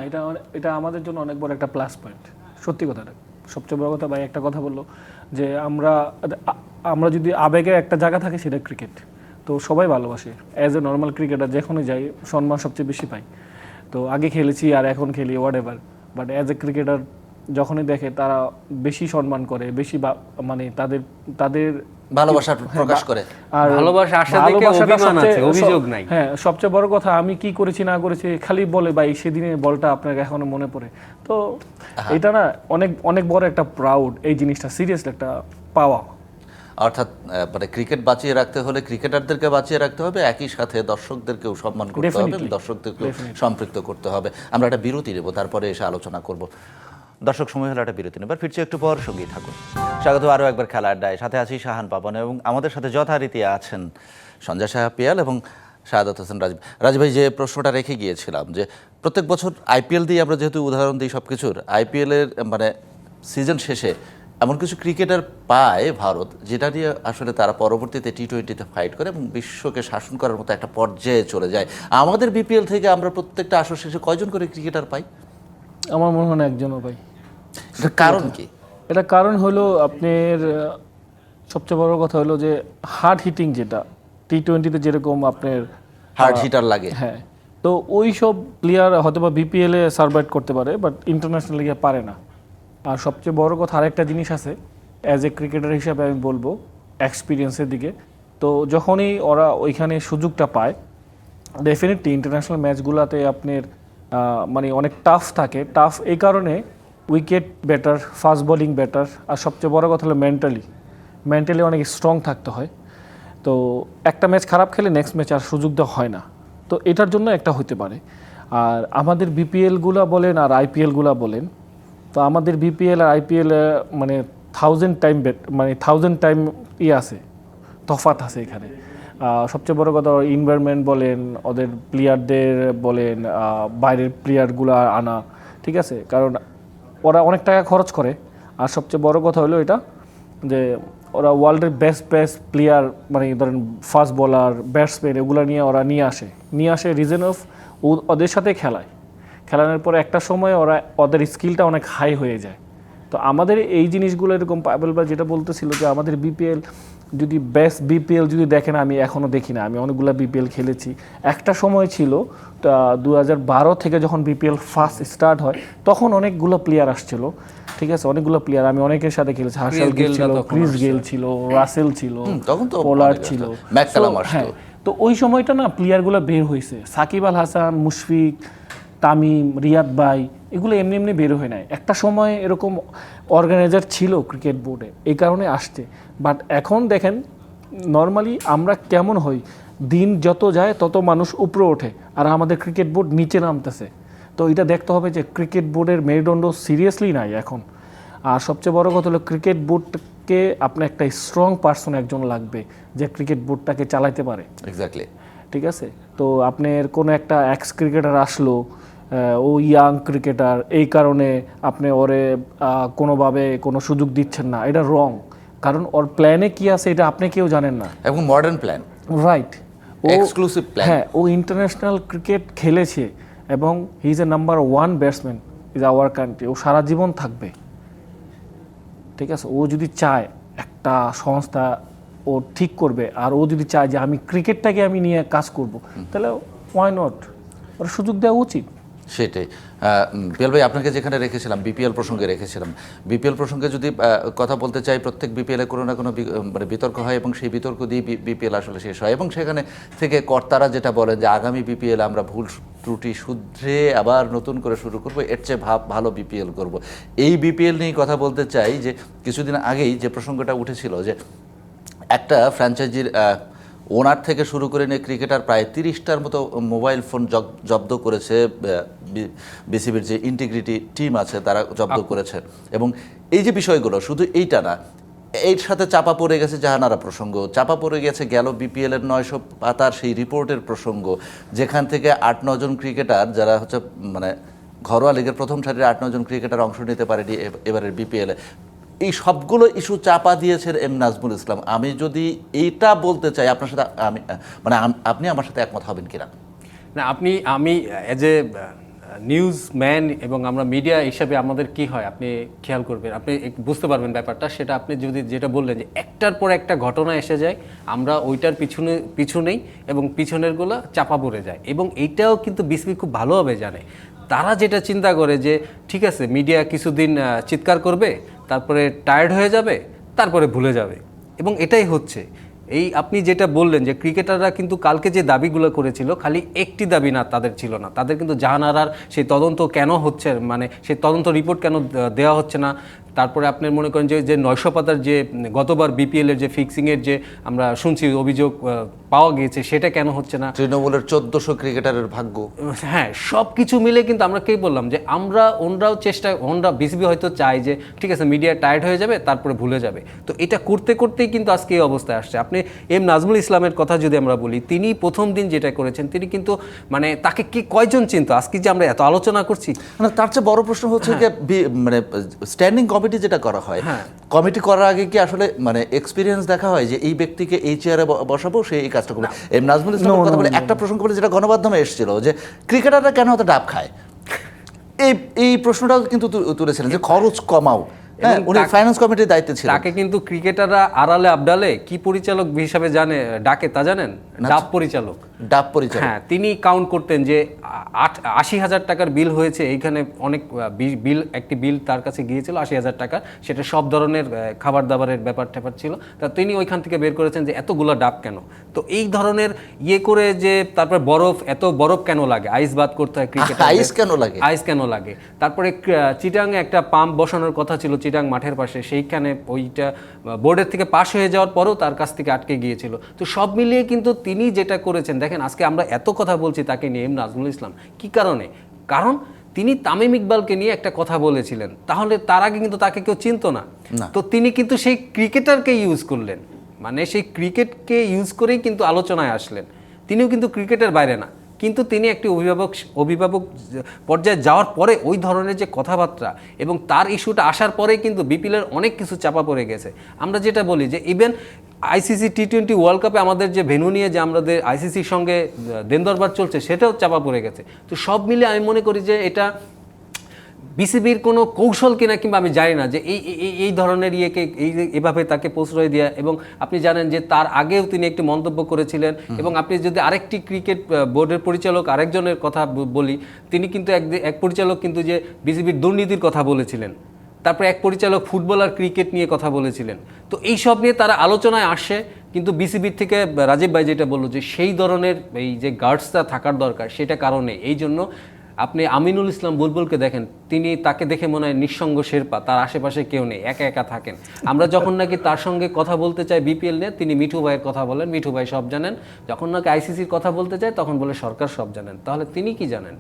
এটা আমাদের জন্য অনেক বড় একটা প্লাস পয়েন্ট। সত্যি কথাটা, সবচেয়ে বড় কথা ভাই একটা কথা বললো যে আমরা যদি আবেগে একটা জায়গা থাকে সেটা ক্রিকেট, তো সবাই ভালোবাসে। অ্যাজ এ নর্মাল ক্রিকেটার যেখানে যাই সম্মান সবচেয়ে বেশি পাই। তো আগে খেলেছি আর এখন খেলি what ever, but as a cricketer যখনই দেখে তারা বেশি সম্মান করে, বেশি মানে তাদের ভালোবাসা প্রকাশ করে। আর ভালোবাসা আশা থেকে ভালোবাসাটা অভিমান আছে, সবচেয়ে- অভিযোগ নাই। হ্যাঁ, সবচেয়ে বড় কথা আমি কি করেছি না করেছি খালি বলে ভাই সেদিনের বলটা আপনার এখনো মনে পড়ে। তো এটা না অনেক অনেক বড় একটা প্রাউড, এই জিনিসটা সিরিয়াসলি একটা পাওয়া। অর্থাৎ মানে ক্রিকেট বাঁচিয়ে রাখতে হলে ক্রিকেটারদেরকে বাঁচিয়ে রাখতে হবে, একই সাথে দর্শকদেরকেও সম্মান করতে হবে, Definitely. দর্শকদেরকেও সম্পৃক্ত করতে হবে। আমরা একটা বিরতি নেব, তারপরে এসে আলোচনা করব। দর্শক, সময় হলো একটা বিরতি নেবার, ফিরছি একটু পর, সঙ্গেই থাকুন। স্বাগত আরও একবার খেলা আড্ডায়, সাথে আছি শাহান পাবন এবং আমাদের সাথে যথারীতি আছেন সঞ্জয় সাহা পিয়াল এবং শাহাদাত হোসেন রাজীব। রাজীব ভাই, যে প্রশ্নটা রেখে গিয়েছিলাম, যে প্রত্যেক বছর আইপিএল দিয়ে আমরা যেহেতু উদাহরণ দিই সব কিছুর, আইপিএলের মানে সিজন শেষে এমন কিছু ক্রিকেটার পায় ভারত, যেটা দিয়ে আসলে তারা পরবর্তীতে টি-20-তে ফাইট করে এবং বিশ্বকে শাসন করার মতো একটা পর্যায়ে চলে যায়। আমাদের বিপিএল থেকে আমরা প্রত্যেকটা আসর শেষে কয়জন করে ক্রিকেটার পাই? আমার মনে হয় না একজনও ভাই। এটার কারণ কি? এটা কারণ হলো আপনার সবচেয়ে বড় কথা হলো যে হার্ড হিটিং, যেটা টি-20-তে যেরকম আপনার হার্ড হিটার লাগে। হ্যাঁ, তো ওই সব প্লেয়ার হয়তো বা বিপিএলে সার্ভাইভ করতে পারে, বাট ইন্টারন্যাশনাল লিগে পারে না। আর সবচেয়ে বড় কথা আরেকটা জিনিস আছে, অ্যাজ এ ক্রিকেটার হিসাবে আমি বলবো এক্সপিরিয়েন্সের দিকে। তো যখনই ওরা ওইখানে সুযোগটা পায়, ডেফিনেটলি ইন্টারন্যাশনাল ম্যাচগুলোতে আপনার মানে অনেক টাফ থাকে। টাফ এই কারণে wicket better, fast bowling better, আর সবচেয়ে বড় কথা হলো মেন্টালি অনেক স্ট্রং থাকতে হয়। তো একটা ম্যাচ খারাপ খেলে নেক্সট ম্যাচ আর সুযোগ দেওয়া হয় না। তো এটার জন্য একটা হতে পারে। আর আমাদের বিপিএলগুলো বলেন আর আইপিএলগুলো বলেন, তো আমাদের বিপিএল আর আইপিএল মানে 1000 টাইম আছে, তফাৎ আছে এখানে। সবচেয়ে বড় কথা এনভায়রনমেন্ট বলেন, ওদের প্লেয়ারদের বলেন, বাইরের প্লেয়ারগুলো আনা, ঠিক আছে, কারণ ওরা অনেক টাকা খরচ করে। আর সবচেয়ে বড় কথা হলো এটা যে ওরা ওয়ার্ল্ডের বেস্ট প্লেয়ার, মানে ধরেন ফাস্ট বোলার, ব্যাটসম্যান, এগুলো নিয়ে আসে রিজন অফ ওদের সাথে খেলানোর পরে একটা সময় ওদের স্কিলটা অনেক হাই হয়ে যায়। তো আমাদের এই জিনিসগুলো এরকম পাবেল বা যেটা বলতেছিল যে আমাদের বিপিএল যদি বেস্ট বিপিএল যদি দেখেন, আমি এখনও দেখি না, আমি অনেকগুলো বিপিএল খেলেছি। একটা সময় ছিল 2012 থেকে যখন বিপিএল ফার্স্ট স্টার্ট হয়, তখন অনেকগুলো প্লেয়ার আসছিল, ঠিক আছে, অনেকগুলো প্লেয়ার আমি অনেকের সাথে খেলেছি। হার্শাল গিল ছিল, ক্রিস গেল ছিল, রাসেল ছিল, তখন তো পোলার্ড ছিল, ম্যাককালাম আসতো। হ্যাঁ, তো ওই সময়টা না প্লেয়ারগুলো বের হয়েছে, সাকিব আল হাসান, মুশফিক, তামিম, রিয়াদ ভাই, এগুলো এমনি বের হয়ে নাই। একটা সময় এরকম অর্গানাইজার ছিল ক্রিকেট বোর্ডে, এই কারণে আসছে। বাট এখন দেখেন নর্মালি আমরা কেমন হই, দিন যত যায় তত মানুষ উপরে ওঠে আর আমাদের ক্রিকেট বোর্ড নিচে নামতেছে। তো এটা দেখতে হবে যে ক্রিকেট বোর্ডের মেরুদণ্ড সিরিয়াসলি নাই এখন। আর সবচেয়ে বড় কথা হলো ক্রিকেট বোর্ডকে আপনার একটা স্ট্রং পার্সন একজন লাগবে যে ক্রিকেট বোর্ডটাকে চালাইতে পারে। এক্স্যাক্টলি, ঠিক আছে। তো আপনার কোনো একটা এক্স ক্রিকেটার আসলো, ও ইয়াং ক্রিকেটার, এই কারণে আপনি ওরে কোনোভাবে কোনো সুযোগ দিচ্ছেন না, এটা রং। কারণ ওর প্ল্যানে কি আছে এটা আপনি কেউ জানেন না। এবং modern plan, right, exclusive plan. হ্যাঁ, ও ইন্টারন্যাশনাল ক্রিকেট খেলেছে এবং he is a number 1 batsman is our country. ও সারা জীবন থাকবে, ঠিক আছে, ও যদি চায় একটা সংস্থা ও ঠিক করবে, আর ও যদি চায় যে আমি ক্রিকেটটাকে আমি নিয়ে কাজ করব, তাহলে ওয়াই নট, ওর সুযোগ দেওয়া উচিত। সেটাই। পিয়াল ভাই, আপনাকে যেখানে রেখেছিলাম বিপিএল প্রসঙ্গে রেখেছিলাম, বিপিএল প্রসঙ্গে যদি কথা বলতে চাই, প্রত্যেক বিপিএলে কোনো না কোনো মানে বিতর্ক হয় এবং সেই বিতর্ক দিয়ে বিপিএল আসলে শেষ হয়, এবং সেখানে থেকে কর্তারা যেটা বলেন যে আগামী বিপিএল আমরা ভুল ত্রুটি শুধরে আবার নতুন করে শুরু করব, এর চেয়ে ভালো বিপিএল করব। এই বিপিএল নিয়ে কথা বলতে চাই যে কিছুদিন আগেই যে প্রসঙ্গটা উঠেছিল যে একটা ফ্র্যাঞ্চাইজির ওনার থেকে শুরু করে নিয়ে ক্রিকেটার প্রায় 30টার মতো মোবাইল ফোন জব্দ করেছে বিসিবির যে ইন্টিগ্রিটি টিম আছে তারা জব্দ করেছে। এবং এই যে বিষয়গুলো শুধু এইটা না, এর সাথে চাপা পড়ে গেছে জাহানারা প্রসঙ্গ, চাপা পড়ে গেছে গেল বিপিএলের 900 পাতার সেই রিপোর্টের প্রসঙ্গ, যেখান থেকে 8-9 জন ক্রিকেটার যারা হচ্ছে মানে ঘরোয়া লিগের প্রথম সারির 8-9 জন ক্রিকেটার অংশ নিতে পারেনি এবারের বিপিএলে। এই সবগুলো ইস্যু চাপা দিয়েছেন এম নাজমুল ইসলাম। আমি যদি এইটা বলতে চাই আপনার সাথে, আমি মানে আপনি আমার সাথে একমত হবেন কিনা? না, আমি অ্যাজ এ নিউজ ম্যান এবং আমরা মিডিয়া হিসাবে আমাদের কি হয় আপনি খেয়াল করবেন, আপনি বুঝতে পারবেন ব্যাপারটা। সেটা আপনি যদি যেটা বললেন যে একটার পর একটা ঘটনা এসে যায়, আমরা ওইটার পিছনেই এবং পিছনেরগুলো চাপা পড়ে যায়। এবং এইটাও কিন্তু বিসিবি খুব ভালোভাবে জানে। তারা যেটা চিন্তা করে যে ঠিক আছে মিডিয়া কিছুদিন চিৎকার করবে, তারপরে টায়ার্ড হয়ে যাবে, তারপরে ভুলে যাবে, এবং এটাই হচ্ছে। এই আপনি যেটা বললেন যে ক্রিকেটাররা কিন্তু কালকে যে দাবিগুলো করেছিল, খালি একটি দাবি না তাদের ছিল না, তাদের কিন্তু জাহানারার সেই তদন্ত কেন হচ্ছে, মানে সেই তদন্ত রিপোর্ট কেন দেওয়া হচ্ছে না, তারপরে আপনি মনে করেন যে 900 পাতার যে গতবার বিপিএলের যে ফিক্সিংয়ের যে আমরা শুনছি অভিযোগ পাওয়া গিয়েছে, সেটা কেন হচ্ছে না, তৃণমূলের 1400 ক্রিকেটারের ভাগ্য, হ্যাঁ সব কিছু মিলে কিন্তু আমরা কে বললাম যে ওনরা বিসিবি হয়তো চায় যে ঠিক আছে মিডিয়া টায়ার্ড হয়ে যাবে, তারপরে ভুলে যাবে। তো এটা করতে করতেই কিন্তু আজকে এই অবস্থায় আসছে। আপনি এম নাজমুল ইসলামের কথা যদি আমরা বলি, তিনি প্রথম দিন যেটা করেছেন, তিনি কিন্তু মানে তাকে কি কয়জন চিনতো? আজকে যে আমরা এত আলোচনা করছি, মানে তার চেয়ে বড় প্রশ্ন হচ্ছে যে মানে স্ট্যান্ডিং কমিটি যেটা করা হয়, কমিটি করার আগে কি আসলে মানে এক্সপিরিয়েন্স দেখা হয় যে এই ব্যক্তিকে এই চেয়ারে বসাবো, সে এই কাজটা করবে? এম নাজমুল ইসলামের কথা বলে একটা প্রসঙ্গ বলে যেটা গণমাধ্যমে এসেছিল যে ক্রিকেটাররা কেন হয়তো ডাব খায়, এই প্রশ্নটাও কিন্তু তুলেছিলেন যে খরচ কমাও। হ্যাঁ, উনি ফাইন্যান্স কমিটির দায়িত্বে ছিলেন। তাকে কিন্তু ক্রিকেটাররা আড়ালে আবডালে কি পরিচালক হিসাবে ডাকে তা জানেন? ডাব পরিচালক। হ্যাঁ, তিনি কাউন্ট করতেন যে 80,000 টাকার বিল হয়েছে, এইখানে অনেক একটি বিল তার কাছে গিয়েছিল 80,000 টাকা, সেটা সব ধরনের খাবার দাবারের ব্যাপার ট্যাপার ছিল। তা তিনি ওইখান থেকে বের করেছেন যে এতগুলো ডাব কেন। তো এই ধরনের করে যে তারপর এত বরফ কেন লাগে, আইস বাদ করতে হয় ক্রিকেট, আইস কেন লাগে। তারপরে চিটাংয়ে একটা পাম্প বসানোর কথা ছিল চিটাং মাঠের পাশে, সেইখানে ওইটা বোর্ডের থেকে পাশ হয়ে যাওয়ার পরেও তার কাছ থেকে আটকে গিয়েছিল। তো সব মিলিয়ে কিন্তু তিনি যেটা করেছেন, দেখেন আজকে আমরা এত কথা বলছি তাকে নিয়ে, এম নাজমুল ইসলাম, কি কারণে? কারণ তিনি তামিম ইকবালকে নিয়ে একটা কথা বলেছিলেন, তাহলে তার আগে কিন্তু তাকে কেউ চিনতো না। তো তিনি কিন্তু সেই ক্রিকেটারকে ইউজ করলেন, মানে সেই ক্রিকেটকে ইউজ করেই কিন্তু আলোচনায় আসলেন। তিনিও কিন্তু ক্রিকেটের বাইরে না, কিন্তু তিনি একটি অভিভাবক পর্যায়ে যাওয়ার পরে ওই ধরনের যে কথাবার্তা এবং তার ইস্যুটা আসার পরে কিন্তু বিপিএলের অনেক কিছু চাপা পড়ে গেছে। আমরা যেটা বলি যে ইভেন আইসিসি টি20 ওয়ার্ল্ড কাপে আমাদের যে ভেন্যু নিয়ে যে আমাদের আইসিসির সঙ্গে দেনদরবার চলছে, সেটাও চাপা পড়ে গেছে। তো সব মিলে আমি মনে করি যে এটা বিসিবির কোনো কৌশল কিনা, কিংবা আমি জানি না যে এই ধরনের এভাবে তাকে প্রশ্রয় দেওয়া। এবং আপনি জানেন যে তার আগেও তিনি একটি মন্তব্য করেছিলেন, এবং আপনি যদি আরেকটি ক্রিকেট বোর্ডের পরিচালক আরেকজনের কথা বলি, তিনি কিন্তু এক পরিচালক কিন্তু যে বিসিবির দুর্নীতির কথা বলেছিলেন, তারপরে এক পরিচালক ফুটবল আর ক্রিকেট নিয়ে কথা বলেছিলেন। তো এই সব নিয়ে তারা আলোচনায় আসে, কিন্তু বিসিবির থেকে রাজীব ভাই যেটা বললো যে সেই ধরনের এই যে গার্ডসটা থাকার দরকার, সেটা কারণে এই জন্য আপনি আমিনুল ইসলাম বুলবুলকে দেখেন, তাকে দেখে মনে হয় নিঃসঙ্গ শেরপা, তার আশেপাশে কেউ নেই, একা একা থাকেন। আমরা যখন নাকি তার সঙ্গে কথা বলতে চাই বিপিএল নিয়ে, তিনি মিঠু ভাইয়ের কথা বলেন, মিঠু ভাই সব জানেন। যখন নাকি আইসিসির কথা বলতে চায়, তখন বলে সরকার সব জানেন। তাহলে তিনি কি জানেন?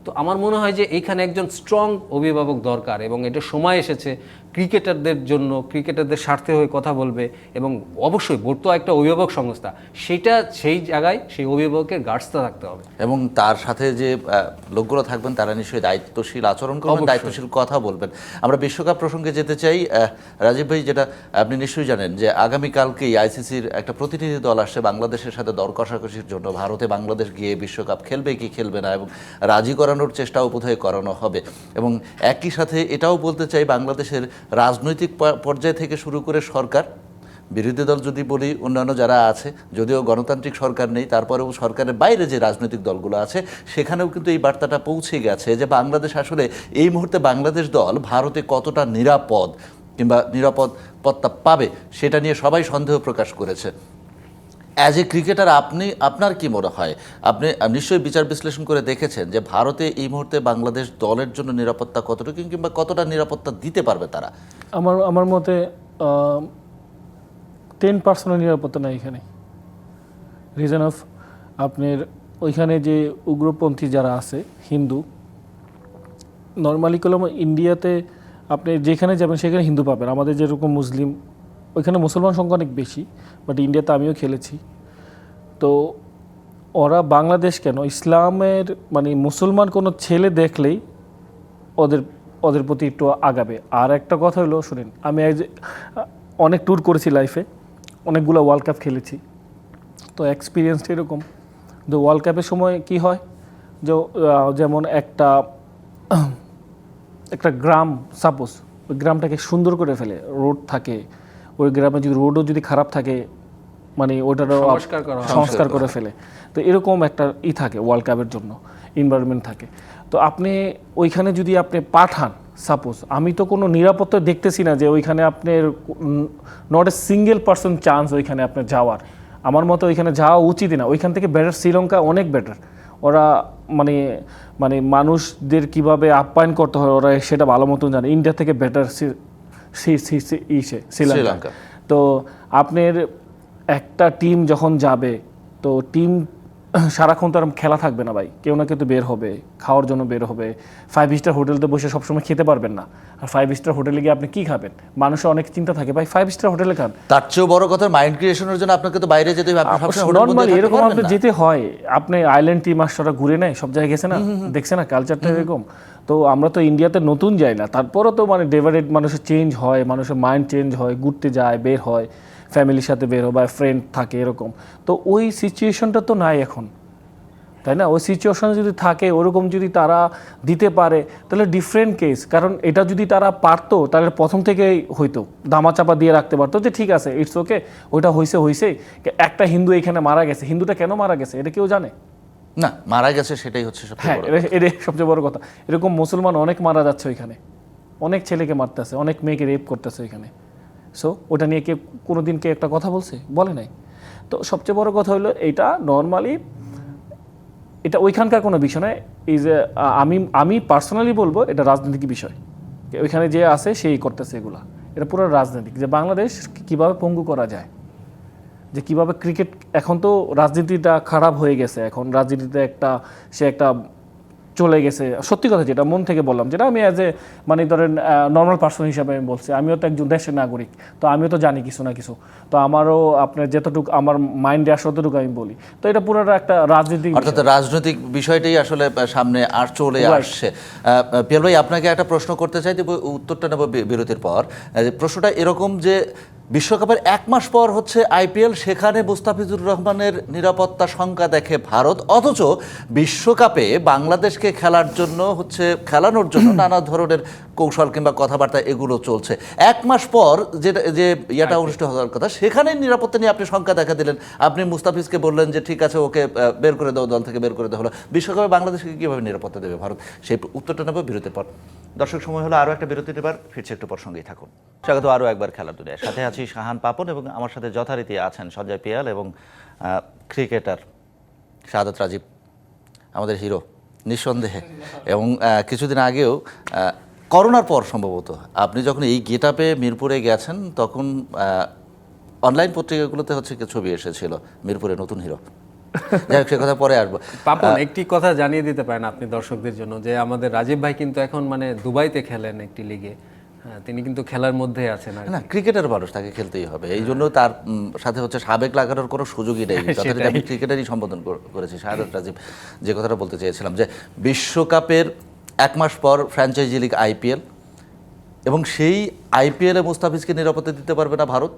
তো আমার মনে হয় যে এইখানে একজন স্ট্রং অভিভাবক দরকার, এবং এটা সময় এসেছে ক্রিকেটারদের জন্য, ক্রিকেটারদের স্বার্থে হয়ে কথা বলবে। এবং অবশ্যই বোর্ড তো একটা অভিভাবক সংস্থা, সেই জায়গায় সেই অভিভাবকের গার্ডসটা থাকতে হবে, এবং তার সাথে যে লোকগুলো থাকবেন তারা নিশ্চয়ই দায়িত্বশীল আচরণ করবেন, দায়িত্বশীল কথা বলবেন। আমরা বিশ্বকাপ প্রসঙ্গে যেতে চাই। রাজীব ভাই, যেটা আপনি নিশ্চয়ই জানেন যে আগামীকালকেই আইসিসির একটা প্রতিনিধি দল আসছে বাংলাদেশের সাথে দর কষাকষির জন্য। ভারতে বাংলাদেশ গিয়ে বিশ্বকাপ খেলবে কি খেলবে না, এবং রাজি করানোর চেষ্টাও বোধহয় করানো হবে। এবং একই সাথে এটাও বলতে চাই, বাংলাদেশের রাজনৈতিক পর্যায় থেকে শুরু করে সরকার, বিরোধী দল যদি বলি, অন্যান্য যারা আছে, যদিও গণতান্ত্রিক সরকার নেই, তারপরেও সরকারের বাইরে যে রাজনৈতিক দলগুলো আছে সেখানেও কিন্তু এই বার্তাটা পৌঁছে গেছে যে বাংলাদেশ আসলে এই মুহূর্তে বাংলাদেশ দল ভারতে কতটা নিরাপদ কিংবা নিরাপত্তা পাবে সেটা নিয়ে সবাই সন্দেহ প্রকাশ করেছে। অ্যাজ এ ক্রিকেটার আপনার কি মনে হয়? আপনি নিশ্চয়ই বিচার বিশ্লেষণ করে দেখেছেন যে ভারতে এই মুহূর্তে বাংলাদেশ দলের জন্য নিরাপত্তা কতটুকু কিংবা কতটা নিরাপত্তা দিতে পারবে তারা? আমার মতে 10% নিরাপত্তা নাই এখানে। রিজন অফ আপনার ওইখানে যে উগ্রপন্থী যারা আছে হিন্দু, নর্মালি কলম ইন্ডিয়াতে আপনি যেখানে যাবেন সেখানে হিন্দু পাবেন। আমাদের যেরকম মুসলিম, ওইখানে মুসলমান সংখ্যা অনেক বেশি, বাট ইন্ডিয়াতে আমিও খেলেছি। তো ওরা বাংলাদেশ কেন ইসলামের মানে মুসলমান কোনো ছেলে দেখলেই ওদের প্রতি একটু আগাবে। আর একটা কথা হলো শুনেন, আমি অনেক ট্যুর করেছি লাইফে, অনেকগুলো ওয়ার্ল্ড কাপ খেলেছি। তো এক্সপিরিয়েন্সটা এরকম যে ওয়ার্ল্ড কাপের সময় কি হয় যে যেমন একটা গ্রাম, সাপোজ ওই গ্রামটাকে সুন্দর করে ফেলে, রোড থাকে, ওই গ্রামে যদি রোডও যদি খারাপ থাকে মানে ওটারও সংস্কার করে ফেলে। তো এরকম একটা থাকে ওয়ার্ল্ড কাপের জন্য, এনভায়রনমেন্ট থাকে। তো আপনি ওইখানে যদি আপনি পাঠান, সাপোজ আমি তো কোনো নিরাপত্তা দেখতেছি না যে ওইখানে আপনার not a single person chance ওইখানে আপনার যাওয়ার। আমার মতো ওইখানে যাওয়া উচিতই না। ওইখান থেকে বেটার শ্রীলঙ্কা, অনেক বেটার। ওরা মানে মানুষদের কিভাবে আপ্যায়ন করতে হয় ওরা সেটা ভালো মতন জানে। ইন্ডিয়া থেকে বেটার শ্রীলঙ্কা। তো আপনার একটা টিম যখন যাবে, তো টিম সারাক্ষণ তো আর খেলা থাকবে না ভাই, কেউ না কেউ তো বের হবে, খাওয়ার জন্য বের হবে। 5 স্টার হোটেলতে বসে সবসময় খেতে পারবেন না। আর 5 স্টার হোটেলে গিয়ে আপনি কী খাবেন? মানুষের অনেক চিন্তা থাকে, ভাই 5 স্টার হোটেলে খান। তার চেয়েও বড় কথা, মাইন্ড ক্রিয়েশনের জন্য আপনাকে তো বাইরে যেতে হবে। নর্মালি এরকম আপনার যেতে হয়। আপনি আইল্যান্ড টিম মাস্টাররা ঘুরে নেয়, সব জায়গায় গেছে না, দেখছে না কালচারটা এরকম। তো আমরা তো ইন্ডিয়াতে নতুন যাই না, তারপরও তো মানে ডেভারেট মানুষের চেঞ্জ হয়, মানুষের মাইন্ড চেঞ্জ হয়, ঘুরতে যায়, বের হয়, ফ্যামিলির সাথে বের হয় বা ফ্রেন্ড থাকে এরকম। তো ওই সিচুয়েশনটা তো নাই এখন, তাই না? ওই সিচুয়েশন যদি থাকে, ওরকম যদি তারা দিতে পারে তাহলে ডিফারেন্ট কেস। কারণ এটা যদি তারা পারতো তাহলে প্রথম থেকেই হইতো, দামাচাপা দিয়ে রাখতে পারতো যে ঠিক আছে, ইটস ওকে, ওইটা হয়েছে। একটা হিন্দু এখানে মারা গেছে, হিন্দুটা কেন মারা গেছে এটা কেউ জানে না? মারা গেছে সেটাই হচ্ছে হ্যাঁ, এটাই সবচেয়ে বড় কথা। এরকম মুসলমান অনেক মারা যাচ্ছে ওইখানে, অনেক ছেলেকে মারতেছে, অনেক মেয়েকে রেপ করতেছে ওইখানে। সো ওটা নিয়ে কোনোদিন কে একটা কথা বলে নাই। তো সবচেয়ে বড় কথা হলো এটা নর্মালি এটা ওইখানকার কোনো বিষয় নয়। এই যে আমি পার্সোনালি বলবো এটা রাজনৈতিক বিষয়। ওইখানে যে আছে সেই করতেছে এগুলা, এটা পুরো রাজনৈতিক। যে বাংলাদেশ কিভাবে পঙ্গু করা যায়, যে কিভাবে ক্রিকেট, এখন তো রাজনীতিটা খারাপ হয়ে গেছে। এখন রাজনীতিতে সে একটা চলে গেছে। সত্যি কথা যেটা মন থেকে বললাম, যেটা আমি অ্যাজ এ মানে ধরেন নর্মাল পার্সন হিসাবে আমি বলছি, আমিও তো একজন দেশের নাগরিক, তো আমিও তো জানি কিছু না কিছু। তো আমারও আপনার যতটুকু আমার মাইন্ডে আসে ততটুকু আমি বলি। তো এটা পুরো একটা রাজনীতি, অর্থাৎ রাজনৈতিক বিষয়টাই আসলে সামনে আর চলে আসছে। পিয়াল ভাই, আপনাকে একটা প্রশ্ন করতে চাই, দেব উত্তরটা নেব বিরতির পর। প্রশ্নটা এরকম যে বিশ্বকাপের 1 মাস পর হচ্ছে আইপিএল, সেখানে মুস্তাফিজুর রহমানের নিরাপত্তা শঙ্কা দেখে ভারত, অথচ বিশ্বকাপে বাংলাদেশকে খেলানোর জন্য নানা ধরনের কৌশল কিংবা কথাবার্তা এগুলো চলছে। 1 মাস পর যে ইয়েটা অনুষ্ঠিত হওয়ার কথা, সেখানে নিরাপত্তা নিয়ে আপনি শঙ্কা দেখা দিলেন। আপনি মুস্তাফিজকে বললেন যে ঠিক আছে, ওকে বের করে দাও, দল থেকে বের করে দেওয়া হলো। বিশ্বকাপে বাংলাদেশকে কীভাবে নিরাপত্তা দেবে ভারত, সেই উত্তরটা নেব বিরতির পর। দর্শক, সময় হলো আরও একটা বিরতির, এবার ফিরছে একটু পর, সঙ্গেই থাকুন। স্বাগত আরও একবার খেলার দুনিয়ায়। সাথে আছি শাহান পাপন এবং আমার সাথে যথারীতি আছেন সঞ্জয় পিয়াল এবং ক্রিকেটার শাহাদাত রাজীব, আমাদের হিরো নিঃসন্দেহে। এবং কিছুদিন আগেও করোনার পর সম্ভবত আপনি যখন এই গেটআপে মিরপুরে গেছেন, তখন অনলাইন পত্রিকাগুলোতে ছবি এসেছিল মিরপুরে নতুন হিরো। যাই হোক, সে কথা পরে আসবো। পাপন, একটি কথা জানিয়ে দিতে পারেন আপনি দর্শকদের জন্য যে আমাদের রাজীব ভাই কিন্তু এখন মানে দুবাইতে খেলেন একটি লিগে। হ্যাঁ, তিনি কিন্তু খেলার মধ্যে আছেন। না, ক্রিকেটার মানুষ, তাকে খেলতেই হবে। এই জন্য তার সাথে সাবেক লাগানোর কোনো সুযোগই নেই। যথারীতি আমি ক্রিকেটারই সম্বোধন করেছি। শাহাদাত রাজীব, যে কথাটা বলতে চেয়েছিলাম যে বিশ্বকাপের 1 মাস পর ফ্র্যাঞ্চাইজি লিগ আইপিএল, এবং সেই আইপিএলে মুস্তাফিজকে নিরাপত্তা দিতে পারবে না ভারত।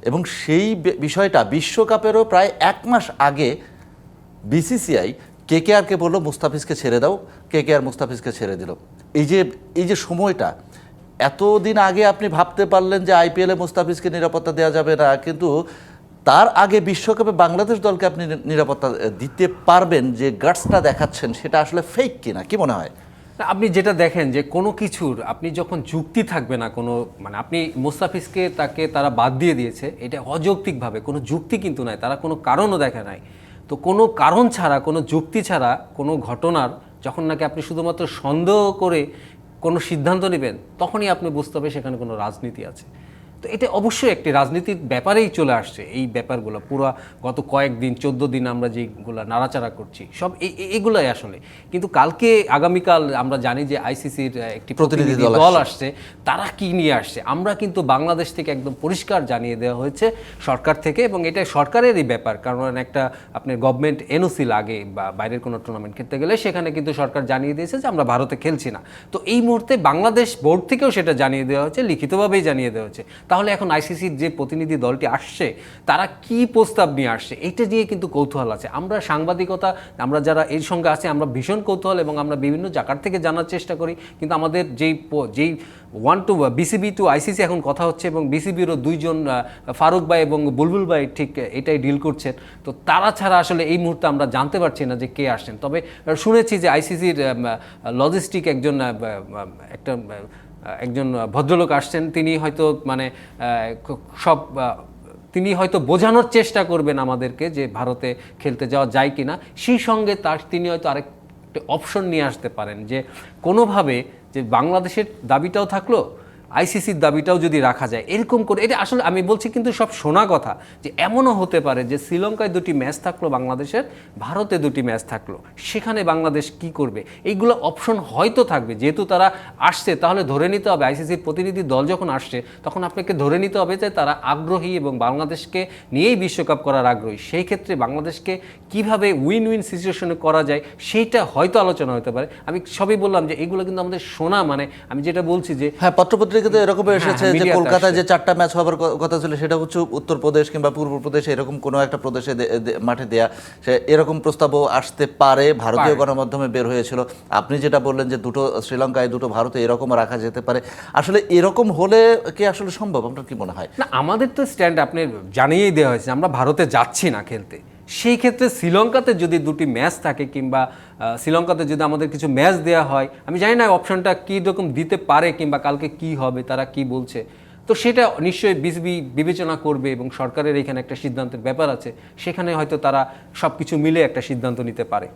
এবং সেই বিষয়টা বিশ্বকাপেরও প্রায় 1 মাস আগে বিসিসিআই কেকেআরকে বললো মুস্তাফিজকে ছেড়ে দাও, কেকেআর মুস্তাফিজকে ছেড়ে দিল। এই যে সময়টা, এতদিন আগে আপনি ভাবতে পারলেন যে আইপিএলে মুস্তাফিজকে নিরাপত্তা দেওয়া যাবে না, কিন্তু তার আগে বিশ্বকাপে বাংলাদেশ দলকে আপনি নিরাপত্তা দিতে পারবেন, যে গার্ডসটা দেখাচ্ছেন সেটা আসলে ফেক কিনা, কি মনে হয়? না, আপনি যেটা দেখেন যে কোনো কিছুর আপনি যখন যুক্তি থাকবে না, কোনো মানে আপনি মুস্তাফিজকে তারা বাদ দিয়ে দিয়েছে, এটা অযৌক্তিকভাবে, কোনো যুক্তি কিন্তু নাই, তারা কোনো কারণও দেখে নাই। তো কোনো কারণ ছাড়া, কোনো যুক্তি ছাড়া কোনো ঘটনার যখন নাকি আপনি শুধুমাত্র সন্দেহ করে কোনো সিদ্ধান্ত নেবেন, তখনই আপনি বুঝতে হবে সেখানে কোনো রাজনীতি আছে। তো এটা অবশ্যই একটি রাজনীতির ব্যাপারেই চলে আসছে এই ব্যাপারগুলো। পুরো গত কয়েকদিন 14 দিন আমরা যেগুলো নাড়াচাড়া করছি সব এগুলাই আসলে। কিন্তু কালকে আগামীকাল আমরা জানি যে আইসিসির একটি প্রতিনিধি দল আসছে, তারা কি নিয়ে আসছে আমরা কিন্তু বাংলাদেশ থেকে একদম পরিষ্কার জানিয়ে দেওয়া হয়েছে সরকার থেকে, এবং এটা সরকারেরই ব্যাপার। কারণ একটা আপনার গভর্নমেন্ট এনওসি লাগে বা বাইরের কোনো টুর্নামেন্ট খেলতে গেলে, সেখানে কিন্তু সরকার জানিয়ে দিয়েছে যে আমরা ভারতে খেলছি না। তো এই মুহূর্তে বাংলাদেশ বোর্ড থেকেও সেটা জানিয়ে দেওয়া হচ্ছে, লিখিতভাবেই জানিয়ে দেওয়া হচ্ছে। তাহলে এখন আইসিসির যে প্রতিনিধি দলটি আসছে তারা কি প্রস্তাব নিয়ে আসছে, এটা নিয়ে কিন্তু কৌতূহল আছে। আমরা সাংবাদিকতা, আমরা যারা এর সঙ্গে আছে, আমরা ভীষণ কৌতূহল এবং আমরা বিভিন্ন জায়গার থেকে জানার চেষ্টা করি। কিন্তু আমাদের যেই বিসিবি টু আইসিসি এখন কথা হচ্ছে, এবং বিসিবিরও দুইজন ফারুক ভাই এবং বুলবুল ভাই ঠিক এটাই ডিল করছেন। তো তারা ছাড়া আসলে এই মুহূর্তে আমরা জানতে পারছি না যে কে আসছেন। তবে শুনেছি যে আইসিসির লজিস্টিক একজন ভদ্রলোক আসছেন, তিনি হয়তো মানে তিনি হয়তো বোঝানোর চেষ্টা করবেন আমাদেরকে যে ভারতে খেলতে যাওয়া যায় কিনা। সেই সঙ্গে তিনি হয়তো আরেকটা অপশন নিয়ে আসতে পারেন, যে কোনোভাবে যে বাংলাদেশের দাবিটাও থাকলো, আইসিসির দাবিটাও যদি রাখা যায়, এরকম করে। এটা আসলে আমি বলছি কিন্তু সব শোনা কথা, যে এমনও হতে পারে যে শ্রীলঙ্কায় 2টি ম্যাচ থাকলো বাংলাদেশের, ভারতে 2টি ম্যাচ থাকলো, সেখানে বাংলাদেশ কি করবে, এইগুলো অপশন হয়তো থাকবে। যেহেতু তারা আসছে, তাহলে ধরে নিতে হবে, আইসিসির প্রতিনিধি দল যখন আসছে তখন আপনাকে ধরে নিতে হবে যে তারা আগ্রহী এবং বাংলাদেশকে নিয়েই বিশ্বকাপ করার আগ্রহী। সেই ক্ষেত্রে বাংলাদেশকে কিভাবে উইন উইন সিচুয়েশনে করা যায় সেইটা হয়তো আলোচনা হতে পারে। আমি সবই বললাম যে এগুলো কিন্তু আমাদের শোনা, মানে আমি যেটা বলছি যে হ্যাঁ, পত্রপত্রিকাতে এরকম এসেছে যে কলকাতায় যে 4টা ম্যাচ হবার কথা ছিল সেটা হচ্ছে উত্তরপ্রদেশ কিংবা পূর্বপ্রদেশ, এরকম কোনো একটা প্রদেশে মাঠে দেয়া, এরকম প্রস্তাবও আসতে পারে, ভারতীয় গণমাধ্যমে বের হয়েছিল। আপনি যেটা বললেন যে 2টো শ্রীলঙ্কায় 2টো ভারতে এরকম রাখা যেতে পারে, আসলে এরকম হলে কি আসলে সম্ভব, আপনার কি মনে হয়? না, আমাদের তো স্ট্যান্ড আপনি জানিয়েই দেওয়া হয়েছে, আমরা ভারতে যাচ্ছি না খেলতে। সেই ক্ষেত্রে শ্রীলঙ্কাতে যদি 2টি ম্যাচ থাকে, কিংবা শ্রীলঙ্কাতে যদি আমাদের কিছু ম্যাচ দেওয়া হয়, আমি জানি না অপশনটা কী রকম দিতে পারে, কিংবা কালকে কি হবে, তারা কি বলছে। তো সেটা নিশ্চয়ই বিসিবি বিবেচনা করবে, এবং সরকারের এখানে একটা সিদ্ধান্তের ব্যাপার আছে, সেখানে হয়তো তারা সব কিছু মিলে একটা সিদ্ধান্ত নিতে পারে।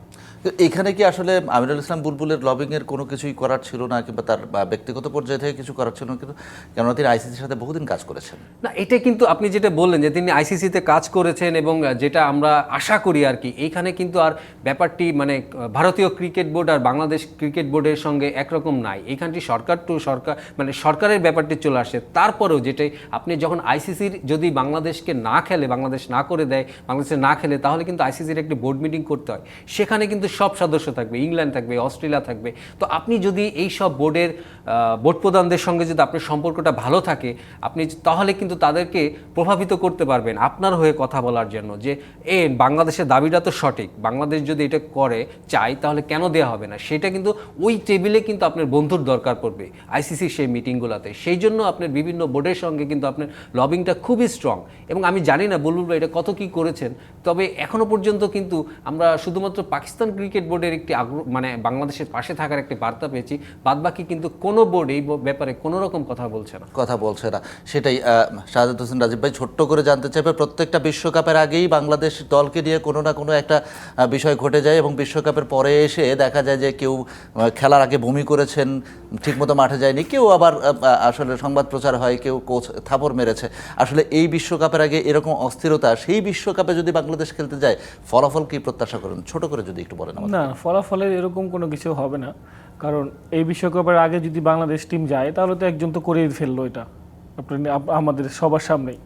এখানে কি আসলে আমিনুল ইসলাম বুলবুলের লবিংয়ের কোনো কিছুই করার ছিল না, কিংবা তার ব্যক্তিগত পর্যায়ে থেকে কিছু করার ছিল না? কিন্তু কেননা তিনি আইসিসির সাথে বহুদিন কাজ করেছেন। না, এটা কিন্তু আপনি যেটা বললেন যে তিনি আইসিসিতে কাজ করেছেন, এবং যেটা আমরা আশা করি আর কি, এইখানে কিন্তু আর ব্যাপারটি মানে ভারতীয় ক্রিকেট বোর্ড আর বাংলাদেশ ক্রিকেট বোর্ডের সঙ্গে একরকম নাই। এইখানটি সরকার টু সরকার, মানে সরকারের ব্যাপারটি চলে আসে। তারপরেও যেটাই আপনি যখন আইসিসির যদি বাংলাদেশকে না খেলে, বাংলাদেশ না করে দেয়, বাংলাদেশে না খেলে, তাহলে কিন্তু আইসিসির একটি বোর্ড মিটিং করতে হয়। সেখানে কিন্তু সব সদস্য থাকবে, ইংল্যান্ড থাকবে, অস্ট্রেলিয়া থাকবে। তো আপনি যদি এই সব বোর্ড প্রধানদের সঙ্গে যদি আপনার সম্পর্কটা ভালো থাকে, আপনি তাহলে কিন্তু তাদেরকে প্রভাবিত করতে পারবেন আপনার হয়ে কথা বলার জন্য, যে বাংলাদেশের দাবিটা তো সঠিক, বাংলাদেশ যদি এটা করে চাই তাহলে কেন দেওয়া হবে না। সেটা কিন্তু ওই টেবিলে কিন্তু আপনার বন্ধুর দরকার পড়বে আইসিসির সেই মিটিংগুলোতে। সেই জন্য আপনার বিভিন্ন বোর্ডের সঙ্গে কিন্তু আপনার লবিংটা খুবই স্ট্রং। এবং আমি জানি না বুলবুল ভাই এটা কত কী করেছেন, তবে এখনও পর্যন্ত কিন্তু আমরা শুধুমাত্র পাকিস্তান ক্রিকেট বোর্ডের একটি মানে বাংলাদেশের পাশে থাকার একটি বার্তা পেয়েছি, বাদবাকি কিন্তু কোনো বোর্ড এই ব্যাপারে কোনো রকম কথা বলছে না। সেটাই। শাহাদাত হোসেন রাজীব ভাই, ছোট্ট করে জানতে চাইবে, প্রত্যেকটা বিশ্বকাপের আগেই বাংলাদেশ দলকে নিয়ে কোনো না কোনো একটা বিষয় ঘটে যায়, এবং বিশ্বকাপের পরে এসে দেখা যায় যে কেউ খেলার আগে বমি করেছেন, ঠিকমতো মাঠে যায়নি, কেউ আবার আসলে সংবাদ প্রচার হয়, কেউ কোচ থাপড় মেরেছে। আসলে এই বিশ্বকাপের আগে এরকম অস্থিরতা, সেই বিশ্বকাপে যদি বাংলাদেশ খেলতে যায়, ফলাফল কি প্রত্যাশা করেন? ছোট করে যদি একটু বলেন। না, ফলাফলের এরকম কোনো কিছু হবে না, কারণ এই বিশ্বকাপের আগে যদি বাংলাদেশ টিম যায় তাহলে তো একজন তো করেই ফেললো এটা আমাদের সবার সামনেই।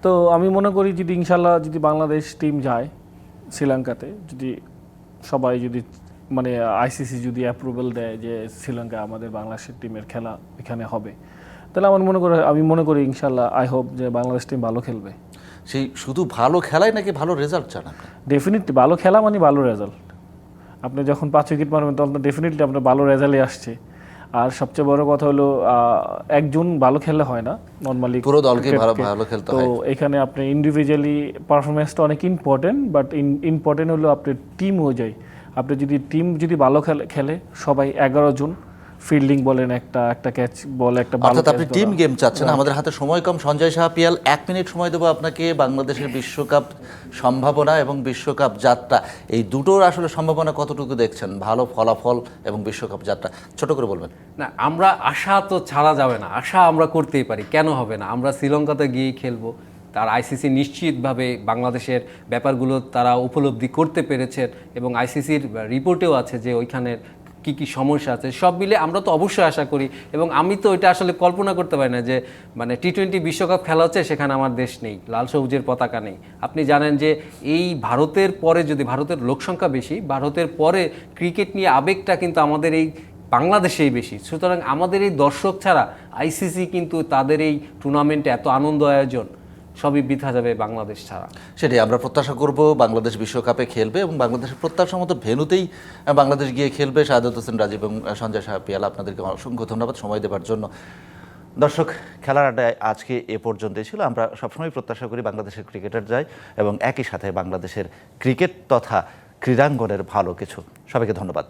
তো আমি মনে করি যদি ইনশাল্লাহ যদি বাংলাদেশ টিম যায় শ্রীলঙ্কাতে, যদি সবাই যদি মানে আইসিসি যদি অ্যাপ্রুভাল দেয় যে শ্রীলঙ্কা আমাদের বাংলাদেশের টিমের খেলা এখানে হবে, তাহলে আমি মনে করি ইনশাল্লাহ আই হোপ যে বাংলাদেশ টিম ভালো খেলবে। সেই শুধু ভালো খেলাই নাকি ভালো রেজাল্ট চান? ডেফিনেটলি ভালো খেলা মানে ভালো রেজাল্ট। আপনি যখন 5 উইকেট মারবেন তখন ডেফিনেটলি আপনার ভালো রেজাল্টই আসছে। আর সবচেয়ে বড় কথা হলো একজন ভালো খেললে হয় না নর্মালি, পুরো দলকে ভালো খেলতে তো হয়। এখানে আপনি ইন্ডিভিজুয়ালি পারফরমেন্সটা অনেক ইম্পর্টেন্ট, বাট ইম্পর্টেন্ট হলো আপনার টিম অনুযায়ী। আপনি যদি টিম যদি ভালো খেলে সবাই 11 জন, ফিল্ডিং বলেন, একটা ক্যাচ বল, একটা ভালো অর্থাৎ আপনি catch টিম ধরা। গেম চাচ্ছেন। আমাদের হাতে সময় কম। সঞ্জয় শাহ পিয়াল, 1 মিনিট সময় দেবো আপনাকে। বাংলাদেশের বিশ্বকাপ সম্ভাবনা এবং বিশ্বকাপ যাত্রা, এই দুটোর আসলে সম্ভাবনা কতটুকু দেখছেন? ভালো ফলাফল এবং বিশ্বকাপ যাত্রা ছোট করে বলবেন। না, আমরা আশা তো ছাড়া যাবে না, আশা আমরা করতেই পারি, কেন হবে না? আমরা শ্রীলঙ্কাতে গিয়ে খেলবো, তার আইসিসি নিশ্চিতভাবে বাংলাদেশের ব্যাপারগুলো তারা উপলব্ধি করতে পেরেছেন এবং আইসিসির রিপোর্টেও আছে যে ওইখানের কি কি সমস্যা আছে, সব মিলে আমরা তো অবশ্যই আশা করি। এবং আমি তো এটা আসলে কল্পনা করতে পারি না যে মানে টি-20 বিশ্বকাপ খেলা হচ্ছে, সেখানে আমার দেশ নেই, লাল সবুজের পতাকা নেই। আপনি জানেন যে এই ভারতের পরে, যদি ভারতের লোকসংখ্যা বেশি, ভারতের পরে ক্রিকেট নিয়ে আবেগটা কিন্তু আমাদের এই বাংলাদেশেই বেশি। সুতরাং আমাদের এই দর্শক ছাড়া আইসিসি কিন্তু তাদের এই টুর্নামেন্টে এত আনন্দ আয়োজন সবই বৃথা যাবে বাংলাদেশ ছাড়া। সেটাই আমরা প্রত্যাশা করব, বাংলাদেশ বিশ্বকাপে খেলবে এবং বাংলাদেশের প্রত্যাশা মতো ভেন্যুতেই বাংলাদেশ গিয়ে খেলবে। শাহাদাত হোসেন রাজীব এবং সঞ্জয় শাহ পিয়াল, আপনাদেরকে অসংখ্য ধন্যবাদ সময় দেওয়ার জন্য। দর্শক, খেলার আড্ডায় আজকে এ পর্যন্তই ছিল। আমরা সবসময় প্রত্যাশা করি বাংলাদেশের ক্রিকেটার যায় এবং একই সাথে বাংলাদেশের ক্রিকেট তথা ক্রীড়াঙ্গনের ভালো কিছু। সবাইকে ধন্যবাদ।